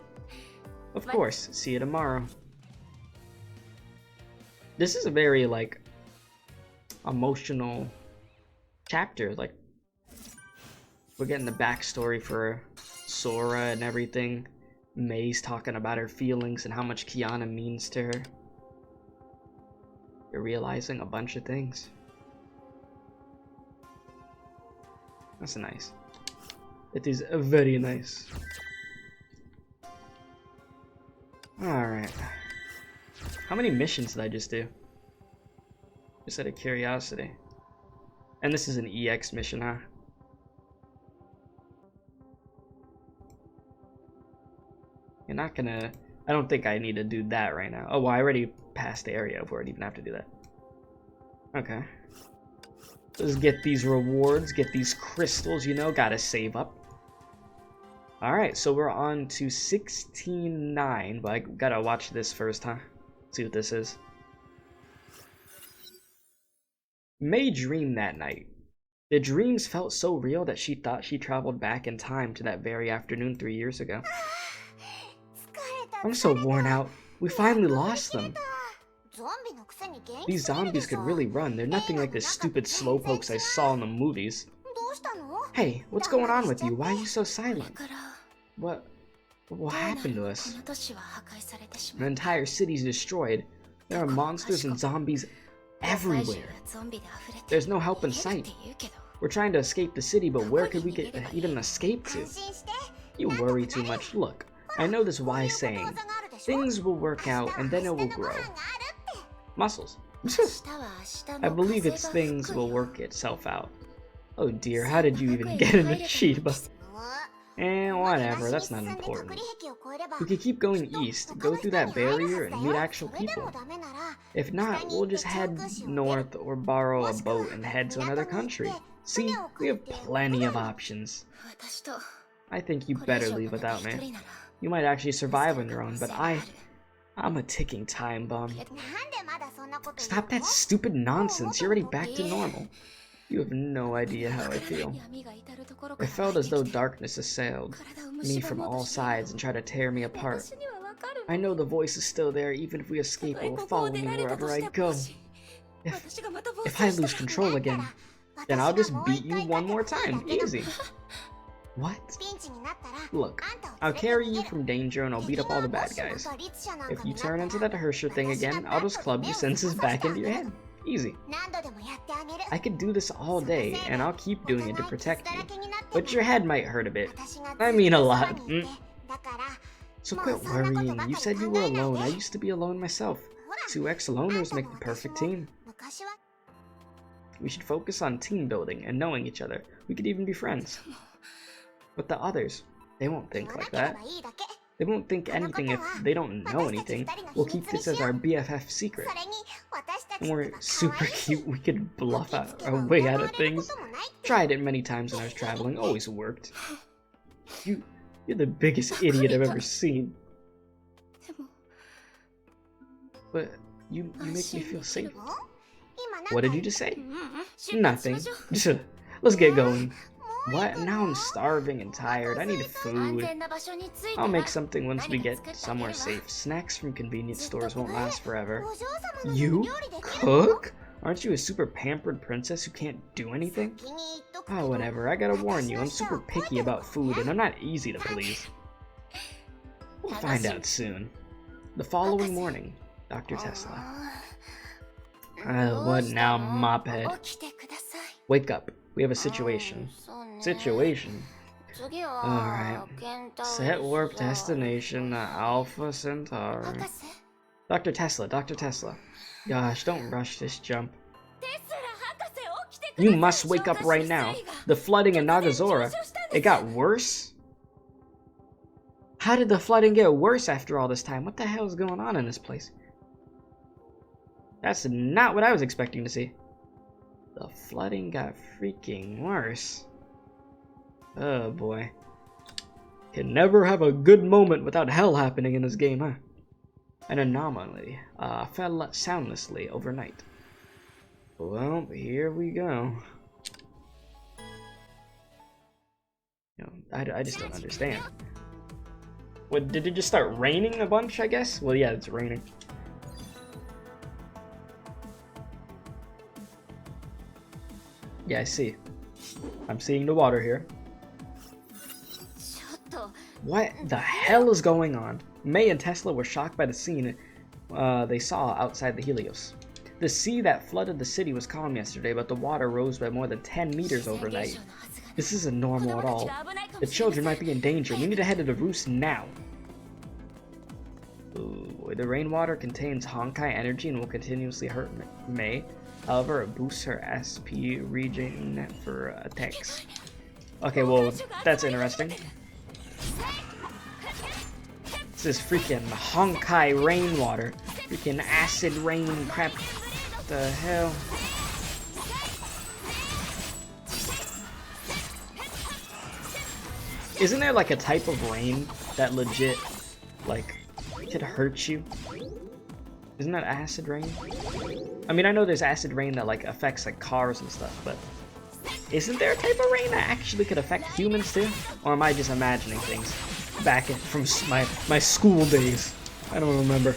Of course, see you tomorrow. This is a very, like, emotional chapter. Like, we're getting the backstory for Sora and everything. May's talking about her feelings and how much Kiana means to her. You're realizing a bunch of things. That's nice. It is very nice. Alright. How many missions did I just do? Just out of curiosity. And this is an EX mission, huh? You're not gonna... I don't think I need to do that right now. Oh, well, I already passed the area before I'd even have to do that. Okay. Let's get these rewards, get these crystals, you know, gotta save up. Alright, so we're on to 16-9, but I gotta watch this first, huh? See what this is. May dreamed that night. The dreams felt so real that she thought she traveled back in time to that very afternoon 3 years ago. I'm so worn out. We finally lost them. These zombies could really run. They're nothing like the stupid slowpokes I saw in the movies. Hey, what's going on with you? Why are you so silent? What happened to us? An entire city's destroyed. There are monsters and zombies everywhere. There's no help in sight. We're trying to escape the city, but where could we even escape to? You worry too much. Look, I know this wise saying. Things will work out and then it will grow. Muscles. I believe it's things will work itself out. Oh dear, how did you even get an Chiba? Whatever, that's not important. We could keep going east, go through that barrier, and meet actual people. If not, we'll just head north or borrow a boat and head to another country. See, we have plenty of options. I think you better leave without me. You might actually survive on your own, but I'm a ticking time bomb. Stop that stupid nonsense, you're already back to normal. You have no idea how I feel. I felt as though darkness assailed me from all sides and tried to tear me apart. I know the voice is still there, even if we escape, it will follow me wherever I go. If I lose control again, then I'll just beat you one more time, easy. What? Look, I'll carry you from danger and I'll beat up all the bad guys. If you turn into that Hersher thing again, I'll just club your senses back into your head. Easy. I could do this all day, and I'll keep doing it to protect you. But your head might hurt a bit. I mean a lot. So quit worrying. You said you were alone. I used to be alone myself. 2 ex-loners make the perfect team. We should focus on team building and knowing each other. We could even be friends. But the others, they won't think like that. They won't think anything if they don't know anything. We'll keep this as our BFF secret. And we're super cute, we could bluff our way out of things. Tried it many times when I was traveling, always worked. You're the biggest idiot I've ever seen. But you make me feel safe. What did you just say? Nothing. Let's get going. What? Now I'm starving and tired. I need food. I'll make something once we get somewhere safe. Snacks from convenience stores won't last forever. You? Cook? Aren't you a super pampered princess who can't do anything? Oh, whatever. I gotta warn you, I'm super picky about food and I'm not easy to please. We'll find out soon. The following morning, Dr. Tesla. What now, mophead? Wake up. We have a situation. Situation? Alright. Set warp destination Alpha Centauri. Dr. Tesla, Dr. Tesla. Gosh, don't rush this jump. You must wake up right now. The flooding in Nagazora. It got worse? How did the flooding get worse after all this time? What the hell is going on in this place? That's not what I was expecting to see. The flooding got freaking worse. Oh boy. Can never have a good moment without hell happening in this game, huh? An anomaly fell soundlessly overnight. Well, here we go. You know, I just don't understand. What, did it just start raining a bunch, I guess? Well, yeah, it's raining. Yeah, I see. I'm seeing the water here. What the hell is going on? May and Tesla were shocked by the scene they saw outside the Helios. The sea that flooded the city was calm yesterday, but the water rose by more than 10 meters overnight. This isn't normal at all. The children might be in danger. We need to head to the roost now. Ooh, the rainwater contains Honkai energy and will continuously hurt May. However, it boosts her SP regen for attacks. Okay, well, that's interesting. This is freaking Honkai rainwater. Freaking acid rain crap. What the hell? Isn't there like a type of rain that legit, like, could hurt you? Isn't that acid rain? I mean, I know there's acid rain that like affects like cars and stuff, but isn't there a type of rain that actually could affect humans too? Or am I just imagining things back from my school days? I don't remember.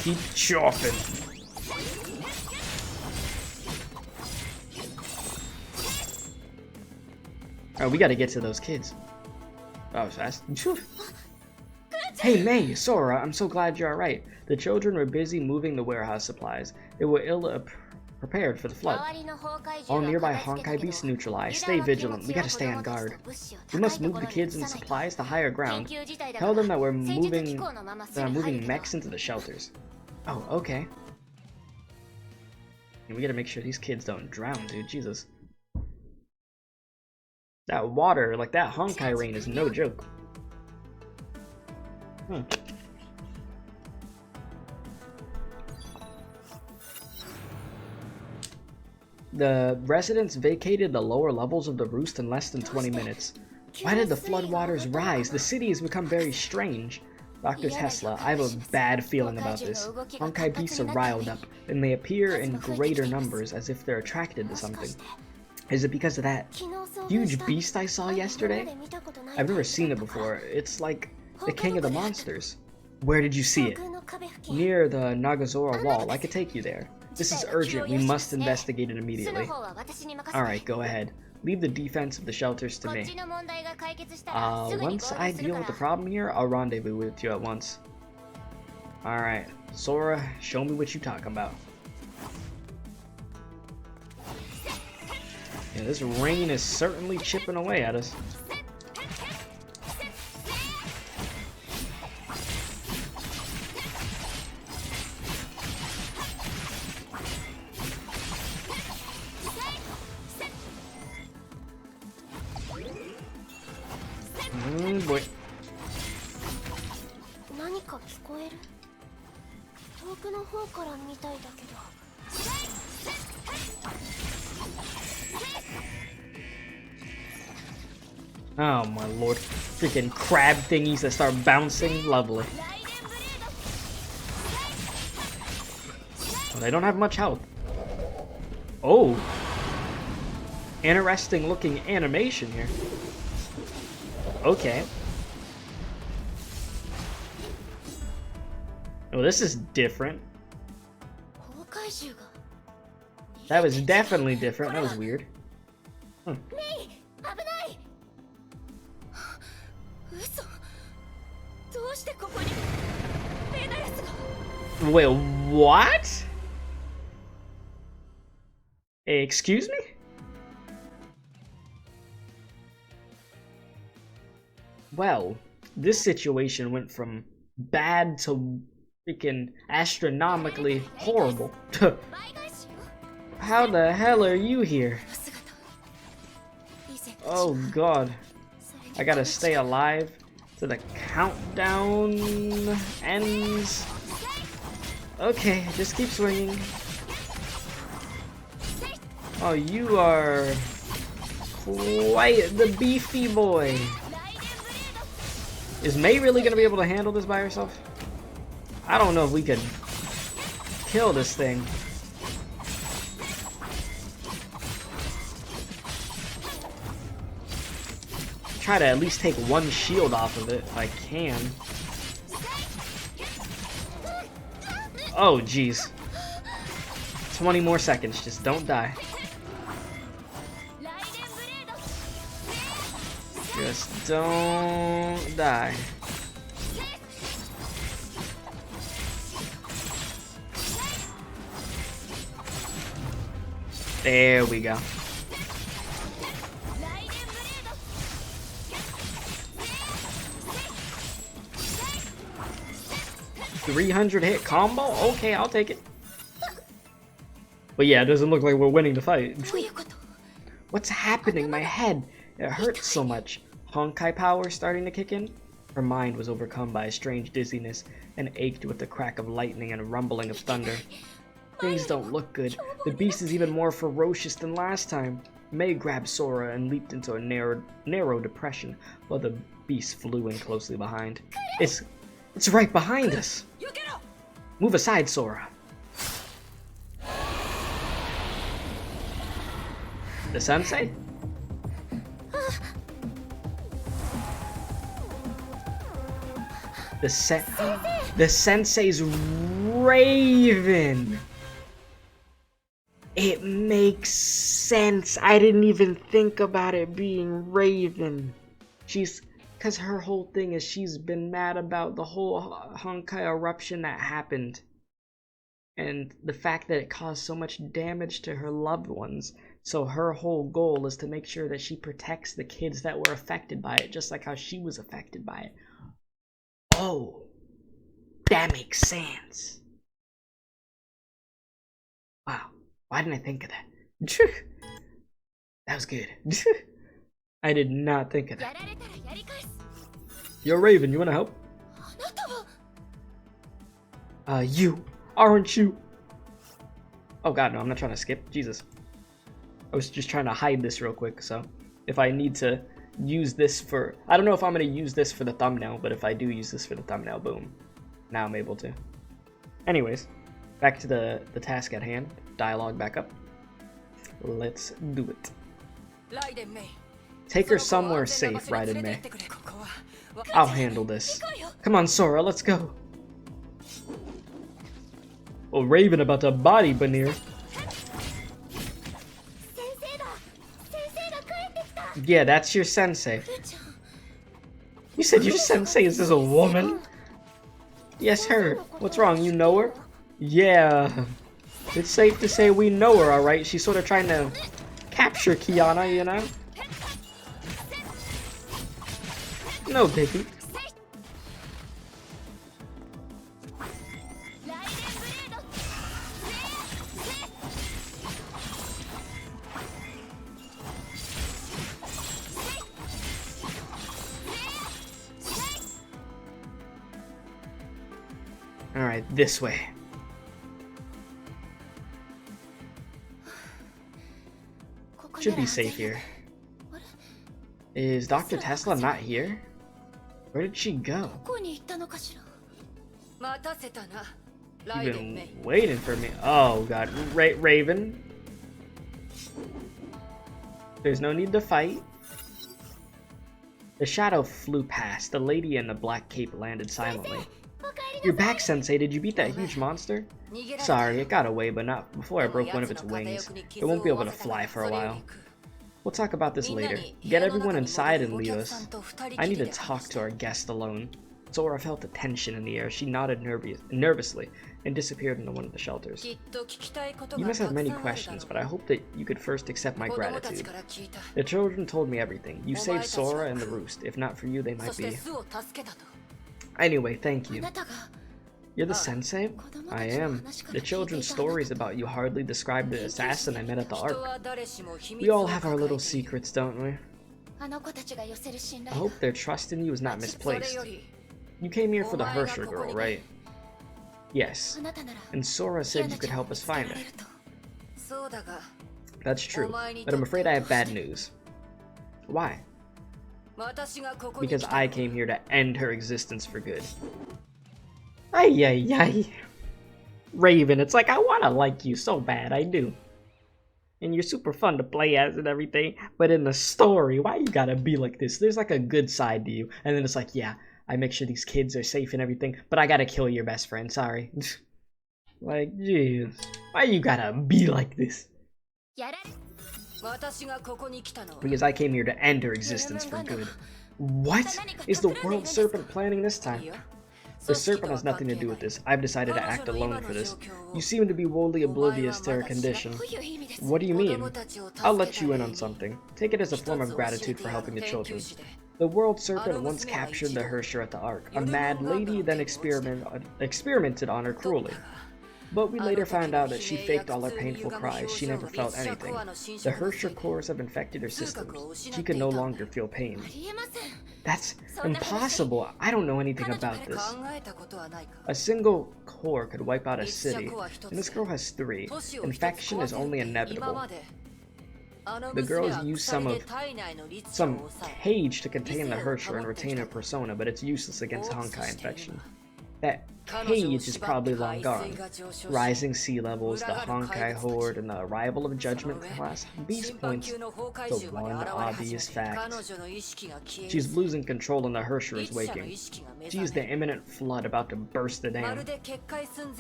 Keep chopping. Oh, we gotta get to those kids. That was fast. Hey, May, Sora, I'm so glad you're alright. The children were busy moving the warehouse supplies. They were prepared for the flood. All nearby Honkai beasts neutralized. Stay vigilant. We gotta stay on guard. We must move the kids and supplies to higher ground. Tell them that we're moving mechs into the shelters. Oh, okay. And we gotta make sure these kids don't drown, dude. Jesus. That water, like that Honkai rain, is no joke. The residents vacated the lower levels of the roost in less than 20 minutes. Why did the floodwaters rise? The city has become very strange. Dr. Tesla, I have a bad feeling about this. Honkai beasts are riled up, and they appear in greater numbers as if they're attracted to something. Is it because of that huge beast I saw yesterday? I've never seen it before. It's like the king of the monsters. Where did you see it? Near the Nagazora wall. I could take you there. This is urgent. We must investigate it immediately. Alright, go ahead. Leave the defense of the shelters to me. Once I deal with the problem here, I'll rendezvous with you at once. Alright, Sora, show me what you talking about. Yeah, this rain is certainly chipping away at us. Boy. Oh my lord. Freaking crab thingies that start bouncing. Lovely. Well, they don't have much health. Oh. Interesting looking animation here. Okay. Oh, this is different. That was definitely different. That was weird. Wait, what? Excuse me? Well, this situation went from bad to freaking astronomically horrible. How the hell are you here? Oh god. I gotta stay alive to the countdown ends. Okay, just keep swinging. Oh, you are quite the beefy boy. Is May really gonna be able to handle this by herself? I don't know if we could kill this thing. Try to at least take one shield off of it if I can. Oh jeez. 20 more seconds, just don't die. Just don't die. There we go. $300 hit combo? Okay, I'll take it. But yeah, it doesn't look like we're winning the fight. What's happening? My head. It hurts so much. Honkai power starting to kick in? Her mind was overcome by a strange dizziness and ached with the crack of lightning and rumbling of thunder. Things don't look good. The beast is even more ferocious than last time. May grabbed Sora and leaped into a narrow depression while the beast flew in closely behind. It's right behind us! Move aside, Sora. The sensei? The sensei's Raven! It makes sense. I didn't even think about it being Raven. Because her whole thing is she's been mad about the whole Honkai eruption that happened. And the fact that it caused so much damage to her loved ones. So her whole goal is to make sure that she protects the kids that were affected by it, just like how she was affected by it. Oh, that makes sense. Wow, why didn't I think of that? That was good. I did not think of that. Yo, Raven, you wanna help? You, aren't you? Oh god, no, I'm not trying to skip. Jesus. I was just trying to hide this real quick, so if I need to use this for... I don't know if I'm going to use this for the thumbnail, but if I do use this for the thumbnail, boom. Now I'm able to. Anyways, back to the task at hand. Dialogue back up. Let's do it. Take her somewhere safe, Raiden Mei. I'll handle this. Come on, Sora, let's go. Oh, Raven about to body Banir. Yeah, that's your sensei. You said your sensei is a woman? Yes, her. What's wrong, you know her? Yeah. It's safe to say we know her, alright? She's sort of trying to capture Kiana, you know? No biggie. Alright, this way. Should be safe here. Is Dr. Tesla not here? Where did she go? You've been waiting for me. Oh god, Raven. There's no need to fight. The shadow flew past. The lady in the black cape landed silently. You're back, Sensei. Did you beat that huge monster? Sorry, it got away, but not before I broke one of its wings. It won't be able to fly for a while. We'll talk about this later. Get everyone inside and leave us. I need to talk to our guest alone. Zora felt the tension in the air. She nodded nervously and disappeared into one of the shelters. You must have many questions, but I hope that you could first accept my gratitude. The children told me everything. You saved Sora and the roost. If not for you, they might be... Anyway, thank you. You're the sensei? I am. The children's stories about you hardly describe the assassin I met at the Ark. We all have our little secrets, don't we? I hope their trust in you is not misplaced. You came here for the Hersher girl, right? Yes. And Sora said you could help us find her. That's true, but I'm afraid I have bad news. Why? Because I came here to end her existence for good. Ay, ay, ay. Raven, it's like I want to like you so bad, I do. And you're super fun to play as and everything, but in the story, why you gotta be like this? There's like a good side to you, and then it's like, yeah, I make sure these kids are safe and everything, but I gotta kill your best friend, sorry. Like, jeez. Why you gotta be like this? Because I came here to end her existence for good. What is the world serpent planning this time? The serpent has nothing to do with this. I've decided to act alone for this. You seem to be woefully oblivious to her condition. What do you mean? I'll let you in on something. Take it as a form of gratitude for helping the children. The world serpent once captured the Hersher at the Ark. A mad lady then experimented on her cruelly. But we later found out that she faked all her painful cries. She never felt anything. The Hersher cores have infected her systems. She can no longer feel pain. That's impossible. I don't know anything about this. A single core could wipe out a city, and this girl has 3. Infection is only inevitable. The girls use some cage to contain the Hersher and retain her persona, but it's useless against Honkai infection. That cage is probably long gone. Rising sea levels, the Honkai horde, and the arrival of Judgment class beast points to one obvious fact. She's losing control and the Hersher is waking. She's the imminent flood about to burst the dam.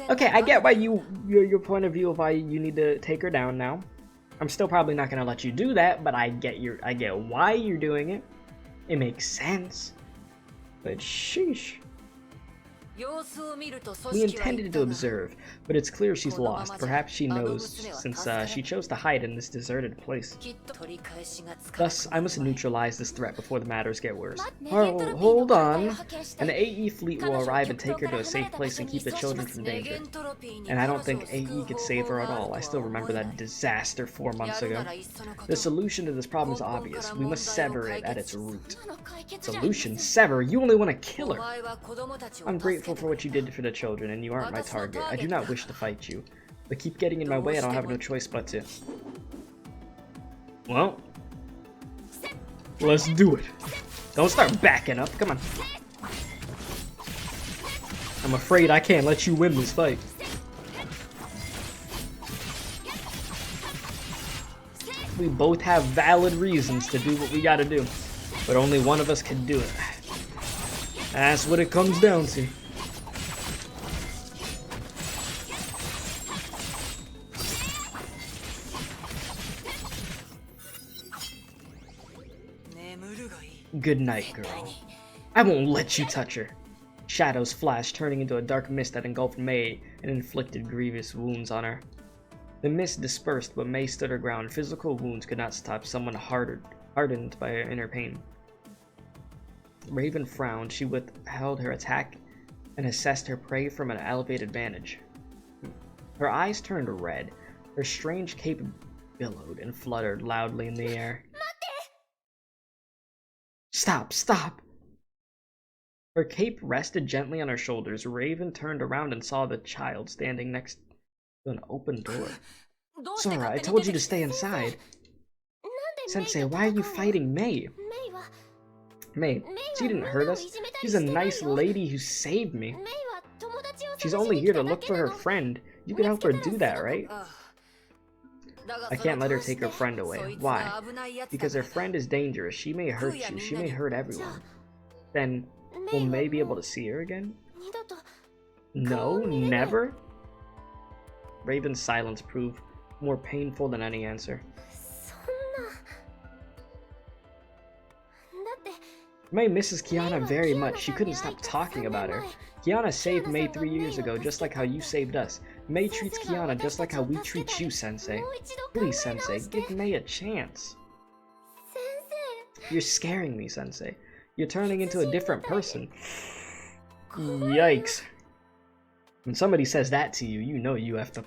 Okay, I get why your point of view of why you need to take her down now. I'm still probably not gonna let you do that, but I get why you're doing it. It makes sense. But sheesh. We intended to observe, but it's clear she's lost. Perhaps she knows, since she chose to hide in this deserted place. Thus, I must neutralize this threat before the matters get worse. Oh, hold on. An AE fleet will arrive and take her to a safe place and keep the children from danger. And I don't think AE could save her at all. I still remember that disaster 4 months ago. The solution to this problem is obvious. We must sever it at its root. Solution? Sever? You only want to kill her. I'm grateful for what you did for the children, and you aren't my target. I do not wish to fight you, but keep getting in my way, I don't have no choice but to. Well, let's do it. Don't start backing up, come on. I'm afraid I can't let you win this fight. We both have valid reasons to do what we gotta do, but only one of us can do it. That's what it comes down to. Good night, girl. I won't let you touch her. Shadows flashed, turning into a dark mist that engulfed May and inflicted grievous wounds on her. The mist dispersed, but May stood her ground. Physical wounds could not stop someone hardened by her inner pain. Raven frowned. She withheld her attack and assessed her prey from an elevated vantage. Her eyes turned red. Her strange cape billowed and fluttered loudly in the air. Stop, stop! Her cape rested gently on her shoulders. Raven turned around and saw the child standing next to an open door. Sora, I told you to stay inside. Sensei, why are you fighting May? May, she didn't hurt us. She's a nice lady who saved me. She's only here to look for her friend. You can help her do that, right? I can't let her take her friend away. Why? Because her friend is dangerous. She may hurt you. She may hurt everyone. Then, will May be able to see her again? No, never? Raven's silence proved more painful than any answer. May misses Kiana very much. She couldn't stop talking about her. Kiana saved May 3 years ago, just like how you saved us. May treats Kiana just like how we treat you, Sensei. Please, Sensei, give May a chance. You're scaring me, Sensei. You're turning into a different person. Yikes. When somebody says that to you, you know you have to.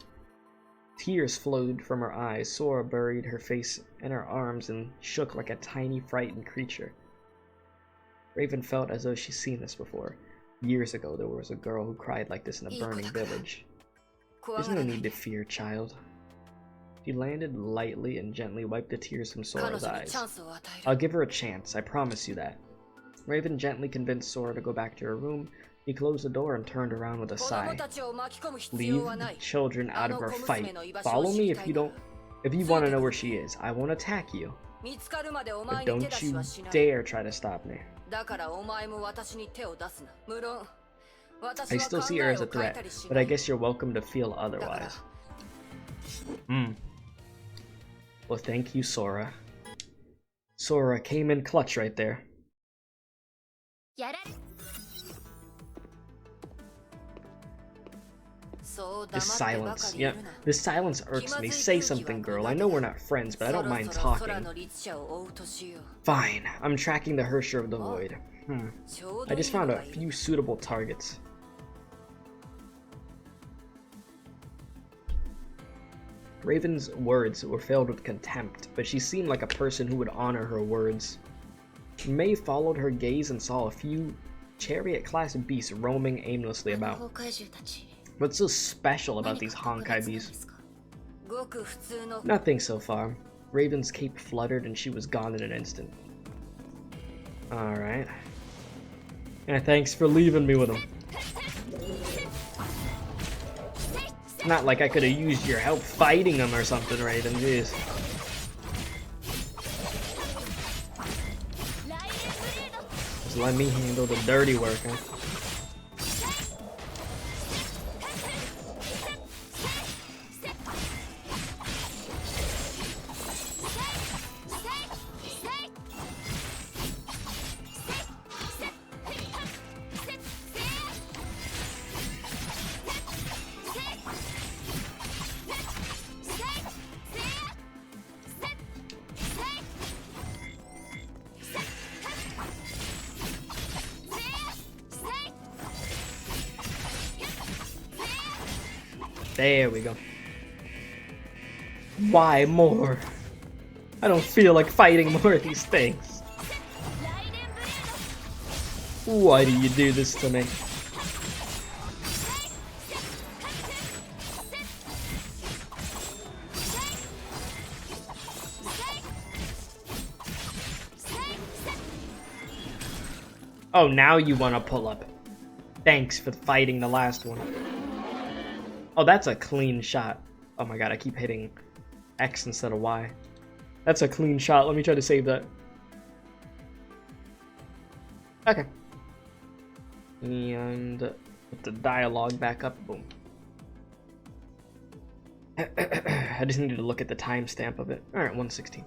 Tears flowed from her eyes. Sora buried her face in her arms and shook like a tiny, frightened creature. Raven felt as though she'd seen this before. Years ago, there was a girl who cried like this in a burning village. There's no need to fear, child. She landed lightly and gently wiped the tears from Sora's eyes. I'll give her a chance, I promise you that. Raven gently convinced Sora to go back to her room. He closed the door and turned around with a sigh. Leave the children out of our fight. Follow me if you want to know where she is. I won't attack you. But don't you dare try to stop me. I still see her as a threat, but I guess you're welcome to feel otherwise. Well, thank you, Sora. Sora came in clutch right there. This silence, yeah, this silence irks me. Say something, girl. I know we're not friends, but I don't mind talking. Fine, I'm tracking the Hersher of the Void. I just found a few suitable targets. Raven's words were filled with contempt, but she seemed like a person who would honor her words. May followed her gaze and saw a few chariot-class beasts roaming aimlessly about. What's so special about these Honkai beasts? Nothing so far. Raven's cape fluttered and she was gone in an instant. Alright. And thanks for leaving me with him. Not like I could have used your help fighting him or something, Raven. Jeez. Just let me handle the dirty work, huh? There we go. Why more? I don't feel like fighting more of these things. Why do you do this to me? Oh, now you want to pull up. Thanks for fighting the last one. Oh, that's a clean shot. Oh my god, I keep hitting X instead of Y. That's a clean shot. Let me try to save that. Okay. And put the dialogue back up. Boom. I just needed to look at the timestamp of it. Alright, 1:16.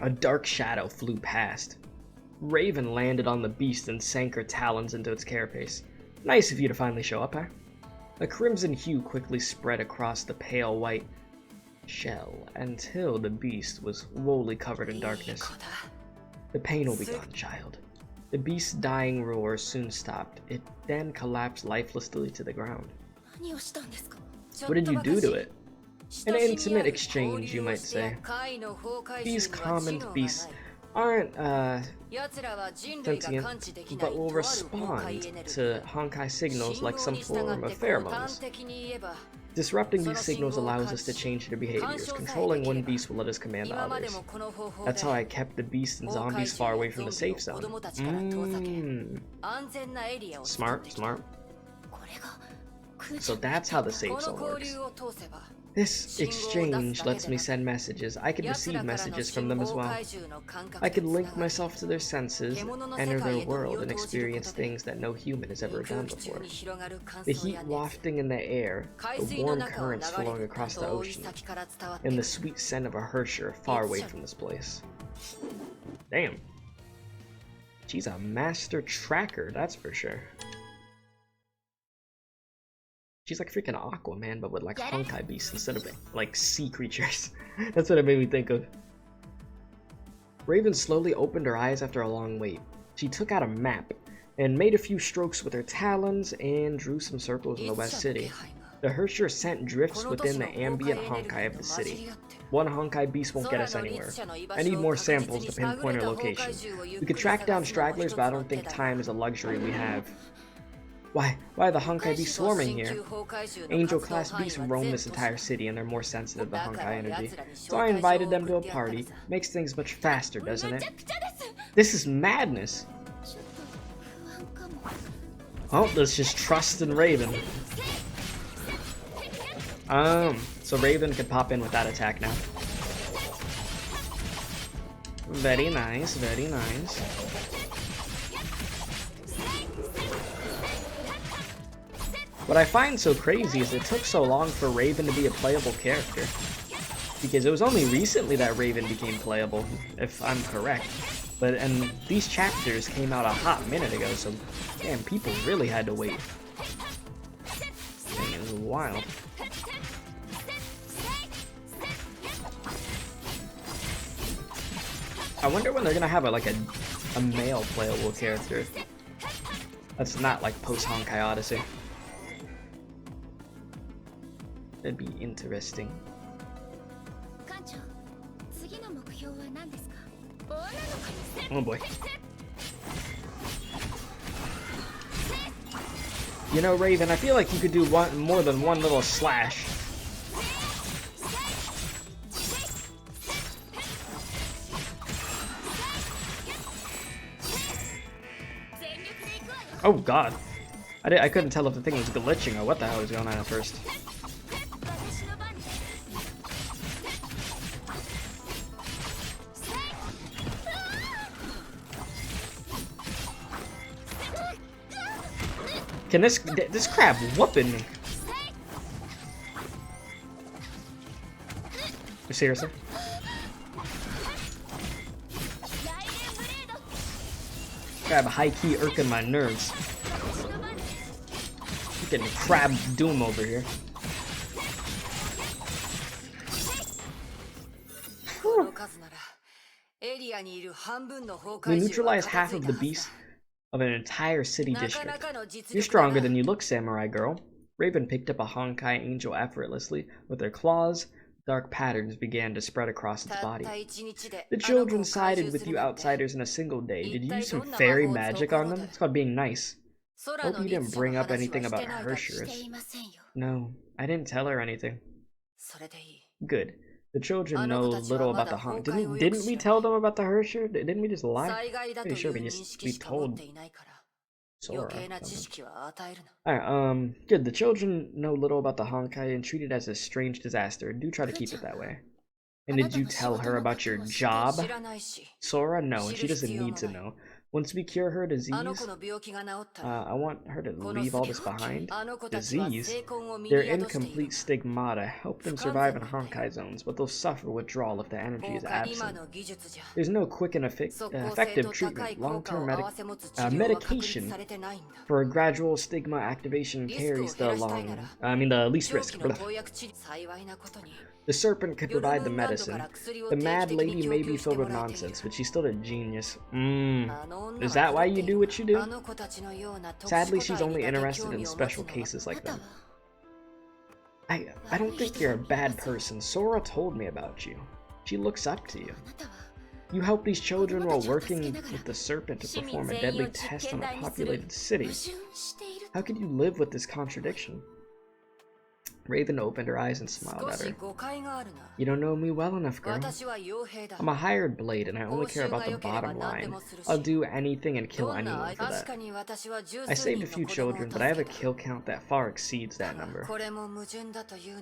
A dark shadow flew past. Raven landed on the beast and sank her talons into its carapace. Nice of you to finally show up, huh? A crimson hue quickly spread across the pale white shell until the beast was wholly covered in darkness. The pain will be gone, child. The beast's dying roar soon stopped. It then collapsed lifelessly to the ground. What did you do to it? An intimate exchange, you might say. These common beasts aren't sentient, but will respond to Honkai signals like some form of pheromones. Disrupting these signals allows us to change their behaviors. Controlling one beast will let us command others. That's how I kept the beasts and zombies far away from the safe zone. Smart, smart. So that's how the safe zone works. This exchange lets me send messages. I can receive messages from them as well. I can link myself to their senses, enter their world, and experience things that no human has ever done before. The heat wafting in the air, the warm currents flowing across the ocean, and the sweet scent of a Hersher far away from this place. Damn. She's a master tracker, that's for sure. She's like freaking Aquaman, but with like Honkai beasts instead of like sea creatures. That's what it made me think of. Raven slowly opened her eyes after a long wait. She took out a map and made a few strokes with her talons and drew some circles in the West City. The Hersher scent drifts within the ambient Honkai of the city. One Honkai beast won't get us anywhere. I need more samples to pinpoint her location. We could track down stragglers, but I don't think time is a luxury we have. Why are the Honkai beasts swarming here? Angel-class beasts roam this entire city and they're more sensitive to Honkai energy. So I invited them to a party. Makes things much faster, doesn't it? This is madness! Oh, let's just trust in Raven. So Raven can pop in with that attack now. Very nice, very nice. What I find so crazy is it took so long for Raven to be a playable character. Because it was only recently that Raven became playable, if I'm correct. And these chapters came out a hot minute ago, so damn, people really had to wait. Dang, it was wild. I wonder when they're gonna have a male playable character. That's not like post Honkai Odyssey. That'd be interesting. Oh boy. You know, Raven, I feel like you could do more than one little slash. Oh god. I couldn't tell if the thing was glitching or what the hell was going on at first. Can this crab whooping me? Seriously? Crab high-key irking my nerves. I'm getting crab doom over here. We neutralized half of the beasts of an entire city district. You're stronger than you look, samurai girl. Raven picked up a Honkai angel effortlessly. With her claws, dark patterns began to spread across its body. The children sided with you outsiders in a single day. Did you use some fairy magic on them? It's called being nice. Hope you didn't bring up anything about Hershurus. No, I didn't tell her anything. Good. The children know little about the Honkai. Didn't we tell them about the Hershur? Didn't we just lie? Pretty sure we told Sora. Alright, good. The children know little about the Honkai and treat it as a strange disaster. Do try to keep it that way. And did you tell her about your job? Sora? No, and she doesn't need to know. Once we cure her disease, I want her to leave all this behind. Disease? They're incomplete stigmata. Help them survive in Honkai zones, but they'll suffer withdrawal if the energy is absent. There's no quick and effective treatment. Long-term medication for a gradual stigma activation carries the least risk. The serpent could provide the medicine. The mad lady may be filled with nonsense, but she's still a genius. Is that why you do what you do? Sadly, she's only interested in special cases like them. I don't think you're a bad person. Sora told me about you. She looks up to you. You help these children while working with the serpent to perform a deadly test on a populated city. How could you live with this contradiction? Raven opened her eyes and smiled at her. You don't know me well enough, girl. I'm a hired blade and I only care about the bottom line. I'll do anything and kill anyone for that. I saved a few children, but I have a kill count that far exceeds that number.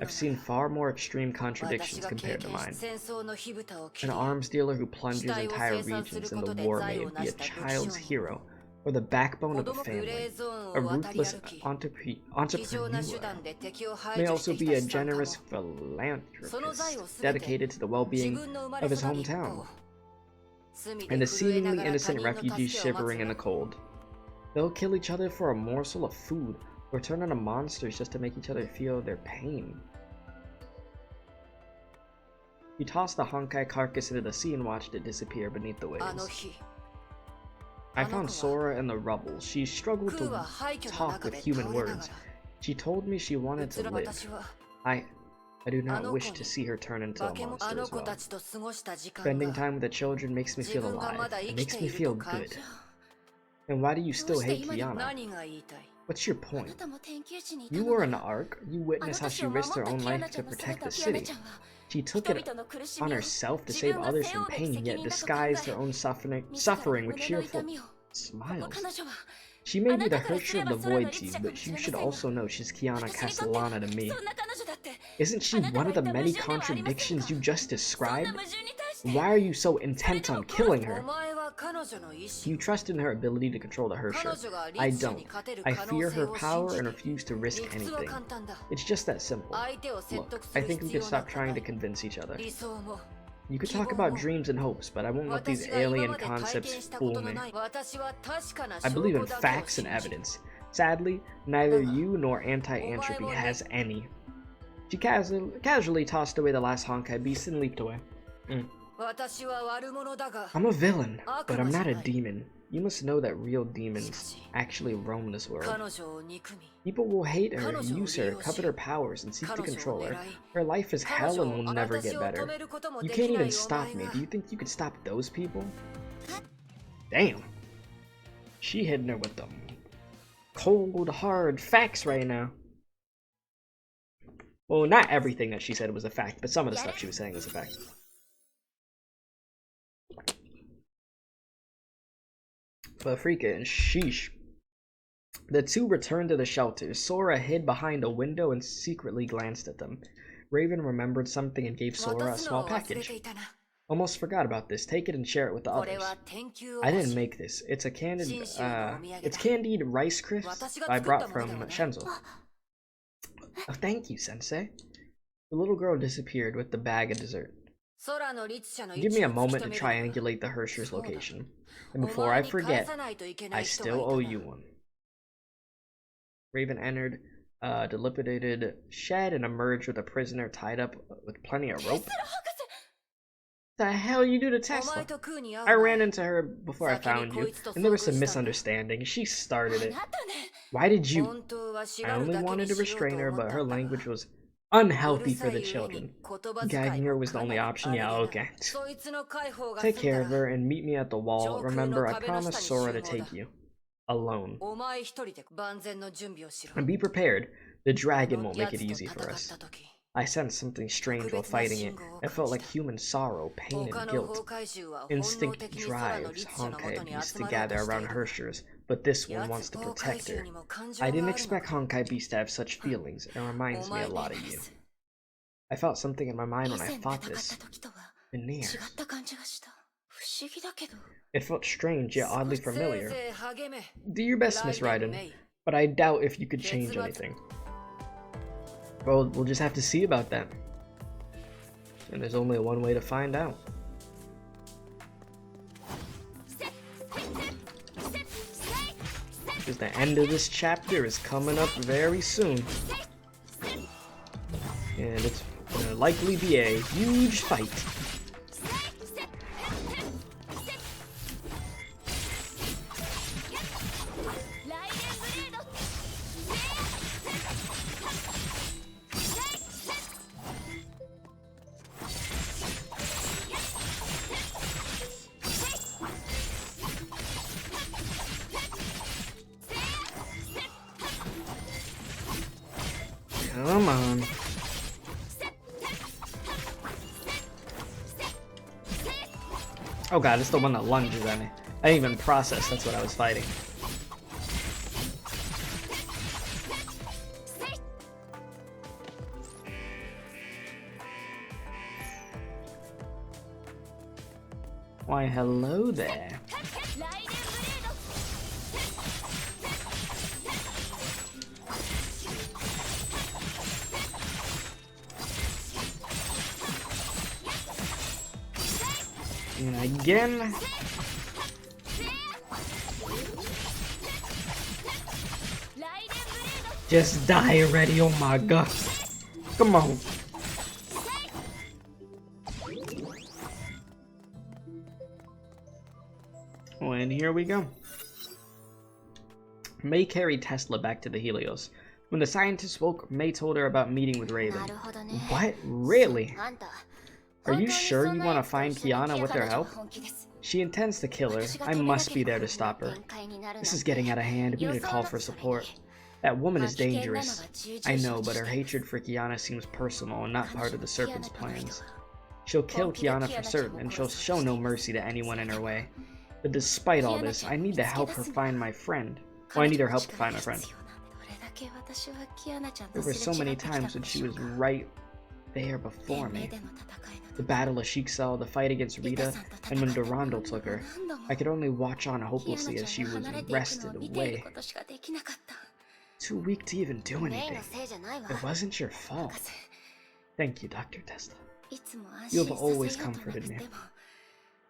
I've seen far more extreme contradictions compared to mine. An arms dealer who plunges entire regions in the war may be a child's hero, or the backbone of the family. A ruthless entrepreneur may also be a generous philanthropist dedicated to the well-being of his hometown, and a seemingly innocent refugee shivering in the cold. They'll kill each other for a morsel of food, or turn into monsters just to make each other feel their pain. He tossed the Honkai carcass into the sea and watched it disappear beneath the waves. I found Sora in the rubble. She struggled to talk with human words. She told me she wanted to live. I do not wish to see her turn into a monster as well. Spending time with the children makes me feel alive. It makes me feel good. And why do you still hate Kiana? What's your point? You were in the Ark. You witnessed how she risked her own life to protect the city. She took it on herself to save others from pain, yet disguised her own suffering with cheerful smiles. She may be the Hershur of the Void Seas, but you should also know she's Kiana Castellana to me. Isn't she one of the many contradictions you just described? Why are you so intent on killing her? You trust in her ability to control the Hershur. I don't. I fear her power and refuse to risk anything. It's just that simple. Look, I think we could stop trying to convince each other. You could talk about dreams and hopes, but I won't let these alien concepts fool me. I believe in facts and evidence. Sadly, neither you nor anti-entropy has any. She casually tossed away the last Honkai beast and leaped away. I'm a villain, but I'm not a demon. You must know that real demons actually roam this world. People will hate her, use her, covet her powers, and seek to control her. Her life is hell and will never get better. You can't even stop me. Do you think you could stop those people? Damn. She hitting her with them cold, hard facts right now. Well, not everything that she said was a fact, but some of the stuff she was saying was a fact. But freaking sheesh. The two returned to the shelter. Sora hid behind a window and secretly glanced at them. Raven remembered something and gave Sora a small package. Almost forgot about this. Take it and share it with the others. I didn't make this. It's candied rice crisps I brought from Shenzo. Oh, thank you, Sensei. The little girl disappeared with the bag of dessert. Give me a moment to triangulate the Hershey's location. And before I forget, I still owe you one. Raven entered a dilapidated shed and emerged with a prisoner tied up with plenty of rope. What the hell you do to Tesla? I ran into her before I found you, and there was some misunderstanding. She started it. Why did you? I only wanted to restrain her, but her language was unhealthy for the children. Gagging her was the only option? Yeah, okay. Take care of her and meet me at the wall. Remember, I promised Sora to take you. Alone. And be prepared. The dragon won't make it easy for us. I sensed something strange while fighting it. It felt like human sorrow, pain, and guilt. Instinct drives Honkai beasts to gather around Hershey's, but this one wants to protect her. I didn't expect Honkai beasts to have such feelings. It reminds me a lot of you. I felt something in my mind when I fought this. Veneers. It felt strange yet oddly familiar. Do your best, Miss Raiden, but I doubt if you could change anything. Well, we'll just have to see about that. And there's only one way to find out. Because the end of this chapter is coming up very soon. And it's gonna likely be a huge fight. Come on. Oh god, it's the one that lunges at me. I didn't even process that's what I was fighting. Why, hello there. And again. Just die already, oh my god. Come on. Oh, and here we go. May carried Tesla back to the Helios. When the scientist woke, May told her about meeting with Raven. What? Really? Are you sure you want to find Kiana with her help? She intends to kill her. I must be there to stop her. This is getting out of hand. We need to call for support. That woman is dangerous. I know, but her hatred for Kiana seems personal and not part of the Serpent's plans. She'll kill Kiana for certain, and she'll show no mercy to anyone in her way. But despite all this, I need to help her find my friend. Well, I need her help to find my friend. There were so many times when she was right there before me. The battle of Shiksa, the fight against Rita, and when Durando took her. I could only watch on hopelessly as she was wrested away. Too weak to even do anything. It wasn't your fault. Thank you, Dr. Tesla. You have always comforted me.